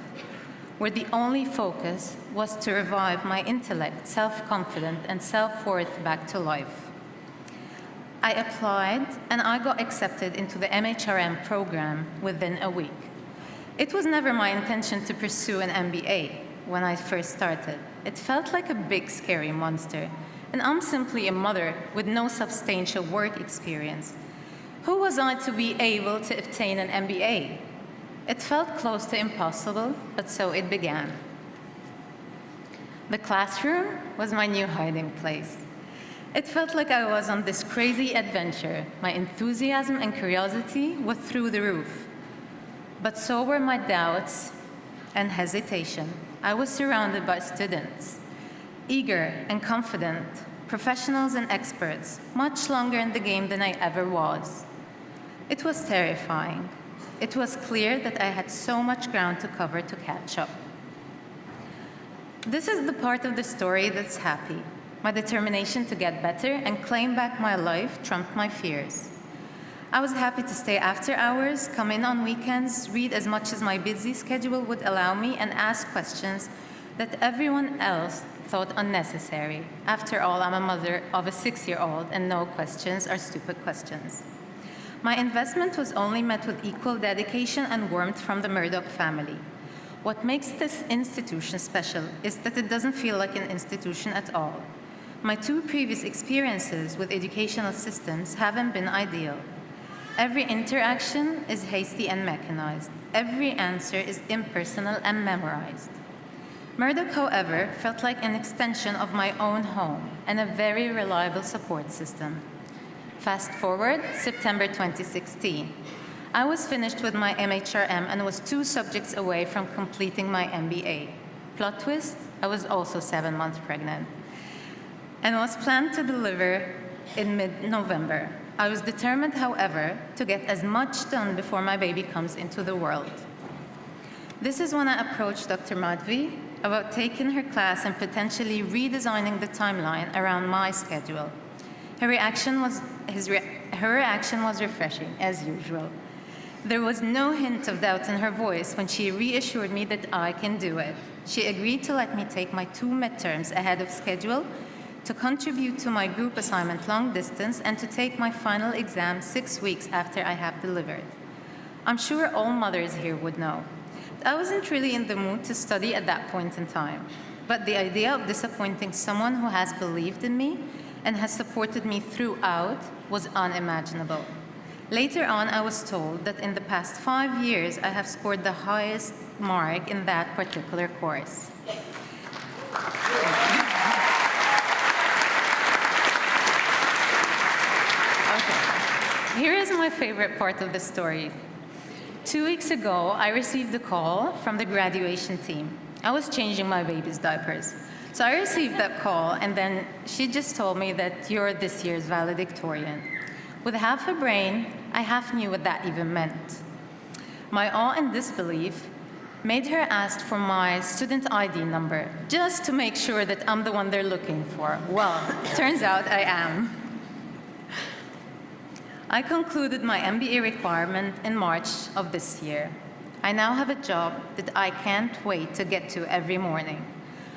where the only focus was to revive my intellect, self-confidence, and self-worth back to life. I applied, and I got accepted into the MHRM program within a week. It was never my intention to pursue an MBA when I first started. It felt like a big, scary monster, and I'm simply a mother with no substantial work experience. Who was I to be able to obtain an MBA? It felt close to impossible, but so it began. The classroom was my new hiding place. It felt like I was on this crazy adventure. My enthusiasm and curiosity were through the roof. But so were my doubts and hesitation. I was surrounded by students, eager and confident, professionals and experts, much longer in the game than I ever was. It was terrifying. It was clear that I had so much ground to cover to catch up. This is the part of the story that's happy. My determination to get better and claim back my life trumped my fears. I was happy to stay after hours, come in on weekends, read as much as my busy schedule would allow me, and ask questions that everyone else thought unnecessary. After all, I'm a mother of a 6-year-old, and no questions are stupid questions. My investment was only met with equal dedication and warmth from the Murdoch family. What makes this institution special is that it doesn't feel like an institution at all. My 2 previous experiences with educational systems haven't been ideal. Every interaction is hasty and mechanized. Every answer is impersonal and memorized. Murdoch, however, felt like an extension of my own home and a very reliable support system. Fast forward, September 2016. I was finished with my MHRM and was 2 subjects away from completing my MBA. Plot twist, I was also 7 months pregnant and was planned to deliver in mid-November. I was determined, however, to get as much done before my baby comes into the world. This is when I approached Dr. Madhvi about taking her class and potentially redesigning the timeline around my schedule. Her reaction was refreshing, as usual. There was no hint of doubt in her voice when she reassured me that I can do it. She agreed to let me take my 2 midterms ahead of schedule, to contribute to my group assignment long distance, and to take my final exam 6 weeks after I have delivered. I'm sure all mothers here would know. I wasn't really in the mood to study at that point in time, but the idea of disappointing someone who has believed in me and has supported me throughout was unimaginable. Later on, I was told that in the past 5 years, I have scored the highest mark in that particular course. Okay. Here is my favorite part of the story. 2 weeks ago, I received a call from the graduation team. I was changing my baby's diapers. So I received that call, and then she just told me that you're this year's valedictorian. With half a brain, I half knew what that even meant. My awe and disbelief made her ask for my student ID number, just to make sure that I'm the one they're looking for. Well, turns out I am. I concluded my MBA requirement in March of this year. I now have a job that I can't wait to get to every morning.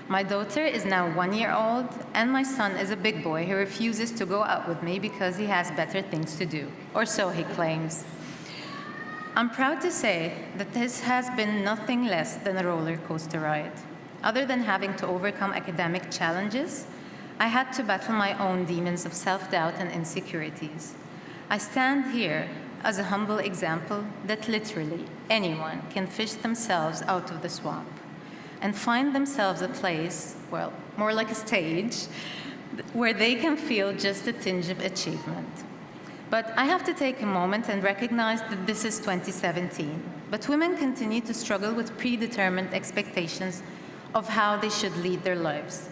My daughter is now 1 year old, and my son is a big boy who refuses to go out with me because he has better things to do, or so he claims. I'm proud to say that this has been nothing less than a roller coaster ride. Other than having to overcome academic challenges, I had to battle my own demons of self-doubt and insecurities. I stand here as a humble example that literally anyone can fish themselves out of the swamp and find themselves a place, well, more like a stage, where they can feel just a tinge of achievement. But I have to take a moment and recognize that this is 2017, but women continue to struggle with predetermined expectations of how they should lead their lives.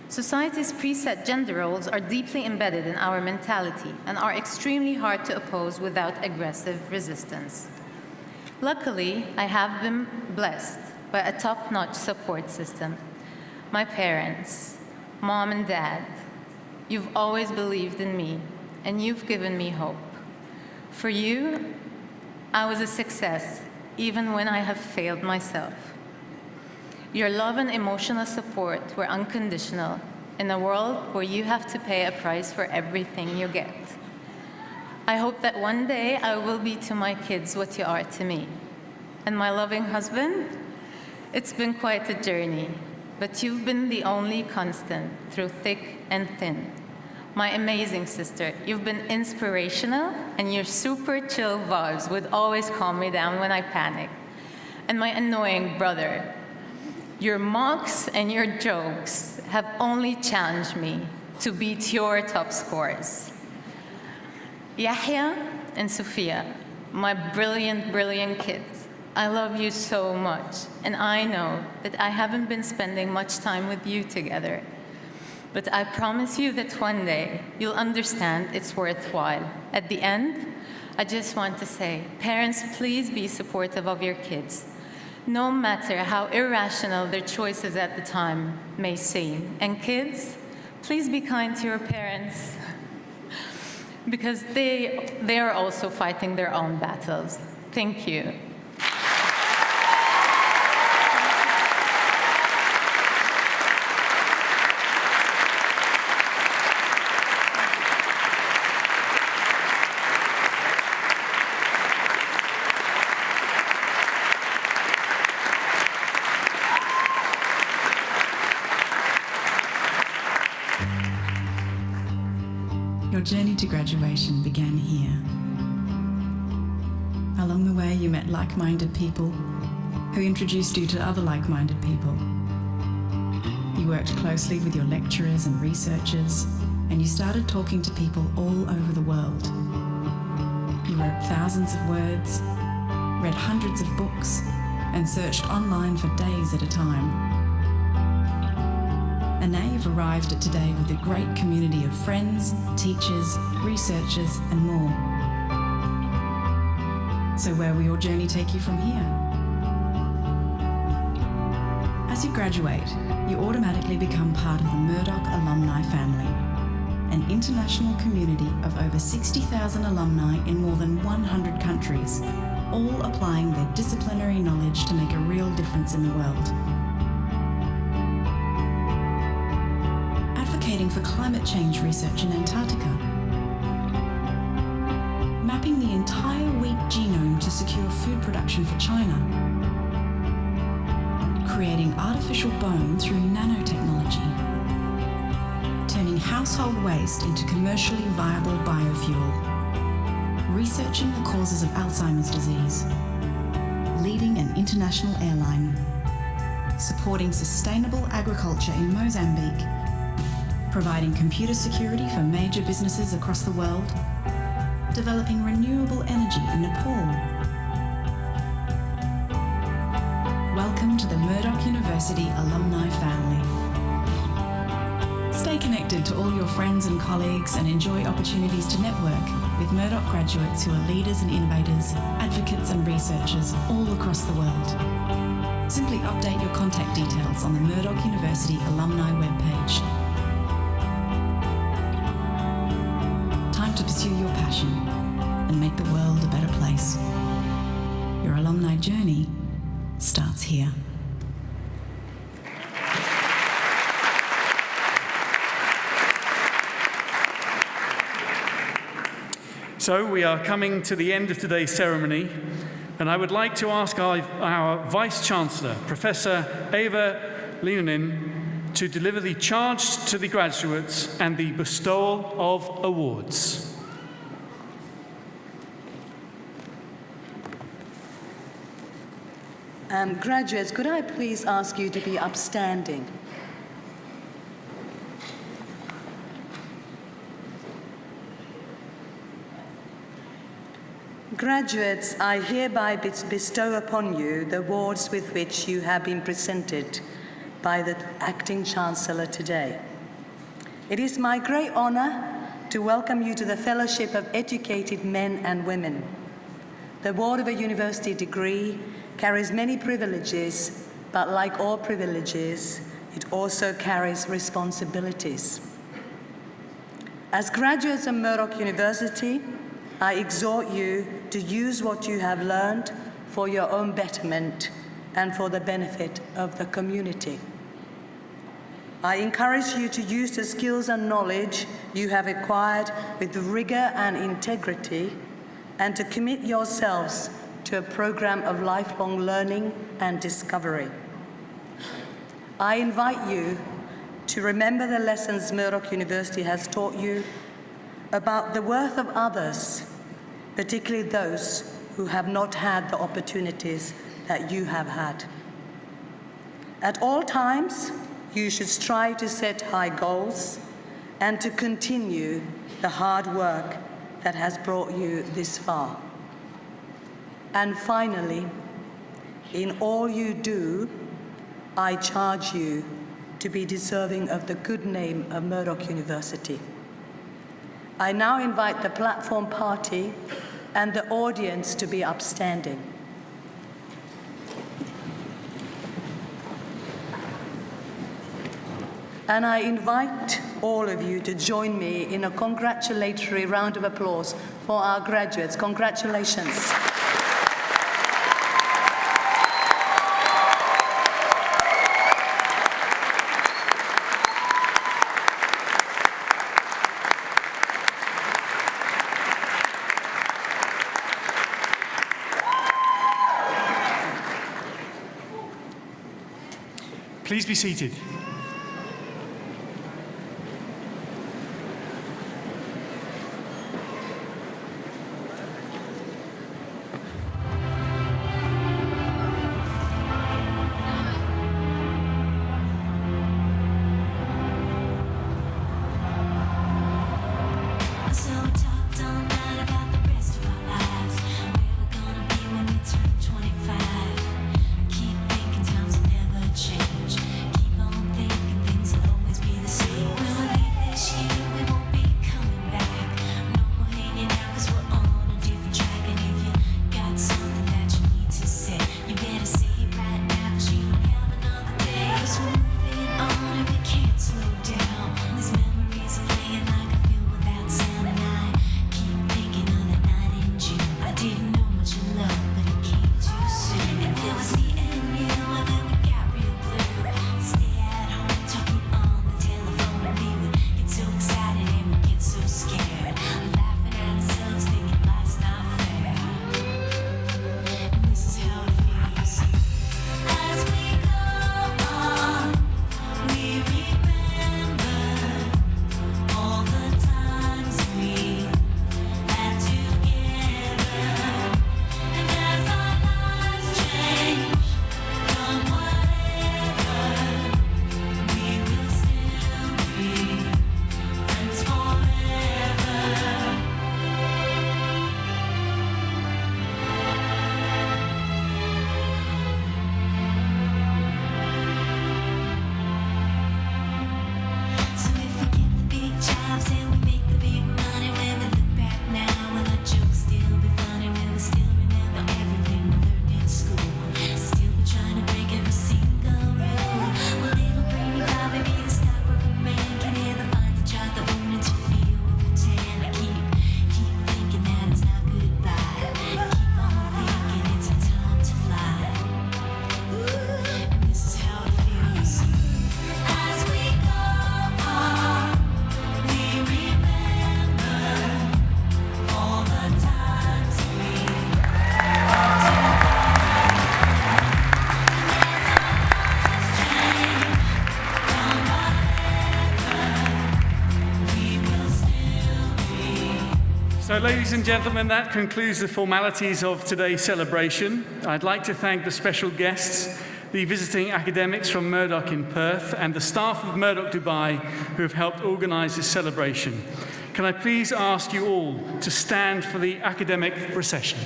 Society's preset gender roles are deeply embedded in our mentality and are extremely hard to oppose without aggressive resistance. Luckily, I have been blessed by a top-notch support system. My parents, Mom and Dad, you've always believed in me, and you've given me hope. For you, I was a success, even when I have failed myself. Your love and emotional support were unconditional in a world where you have to pay a price for everything you get. I hope that one day I will be to my kids what you are to me. And my loving husband, it's been quite a journey, but you've been the only constant through thick and thin. My amazing sister, you've been inspirational, and your super chill vibes would always calm me down when I panicked. And my annoying brother, your mocks and your jokes have only challenged me to beat your top scores. Yahya and Sophia, my brilliant, brilliant kids, I love you so much, and I know that I haven't been spending much time with you together. But I promise you that one day you'll understand it's worthwhile. At the end, I just want to say, parents, please be supportive of your kids, no matter how irrational their choices at the time may seem. And kids, please be kind to your parents, because they are also fighting their own battles. Thank you. Your journey to graduation began here. Along the way, you met like-minded people who introduced you to other like-minded people. You worked closely with your lecturers and researchers, and you started talking to people all over the world. You wrote thousands of words, read hundreds of books, and searched online for days at a time. And now you've arrived at today with a great community of friends, teachers, researchers, and more. So where will your journey take you from here? As you graduate, you automatically become part of the Murdoch alumni family, an international community of over 60,000 alumni in more than 100 countries, all applying their disciplinary knowledge to make a real difference in the world. Advocating for climate change research in Antarctica. Mapping the entire wheat genome to secure food production for China. Creating artificial bone through nanotechnology. Turning household waste into commercially viable biofuel. Researching the causes of Alzheimer's disease. Leading an international airline. Supporting sustainable agriculture in Mozambique. Providing computer security for major businesses across the world. Developing renewable energy in Nepal. Welcome to the Murdoch University alumni family. Stay connected to all your friends and colleagues and enjoy opportunities to network with Murdoch graduates who are leaders and innovators, advocates and researchers all across the world. Simply update your contact details on the Murdoch University alumni webpage. Time to pursue your passion and make the world a better place. Your alumni journey starts here. So we are coming to the end of today's ceremony, and I would like to ask our Vice-Chancellor, Professor Eva Liinonen, to deliver the charge to the graduates and the bestowal of awards. Graduates, could I please ask you to be upstanding? Graduates, I hereby bestow upon you the awards with which you have been presented by the Acting Chancellor today. It is my great honour to welcome you to the Fellowship of Educated Men and Women. The award of a university degree carries many privileges, but like all privileges, it also carries responsibilities. As graduates of Murdoch University, I exhort you to use what you have learned for your own betterment and for the benefit of the community. I encourage you to use the skills and knowledge you have acquired with rigor and integrity, and to commit yourselves to a program of lifelong learning and discovery. I invite you to remember the lessons Murdoch University has taught you about the worth of others, particularly those who have not had the opportunities that you have had. At all times, you should strive to set high goals and to continue the hard work that has brought you this far. And finally, in all you do, I charge you to be deserving of the good name of Murdoch University. I now invite the platform party and the audience to be upstanding. And I invite all of you to join me in a congratulatory round of applause for our graduates. Congratulations. Please be seated. Keep thinking times will never change. Keep on thinking. So, ladies and gentlemen, that concludes the formalities of today's celebration. I'd like to thank the special guests, the visiting academics from Murdoch in Perth, and the staff of Murdoch Dubai who have helped organise this celebration. Can I please ask you all to stand for the academic procession?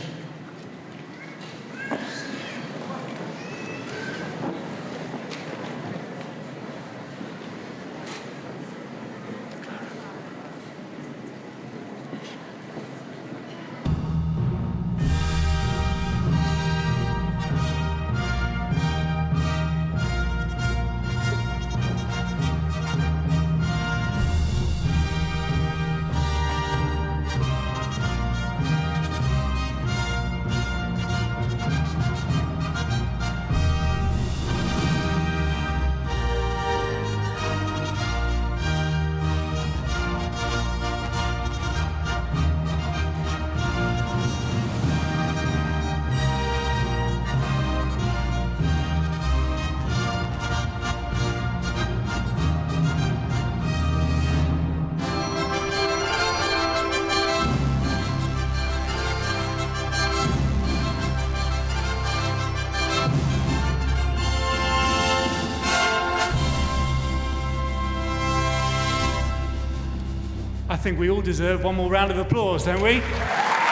I think we all deserve one more round of applause, don't we?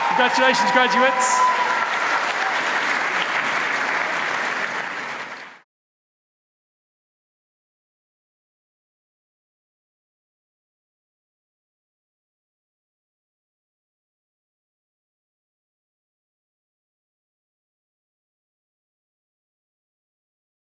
Congratulations, graduates.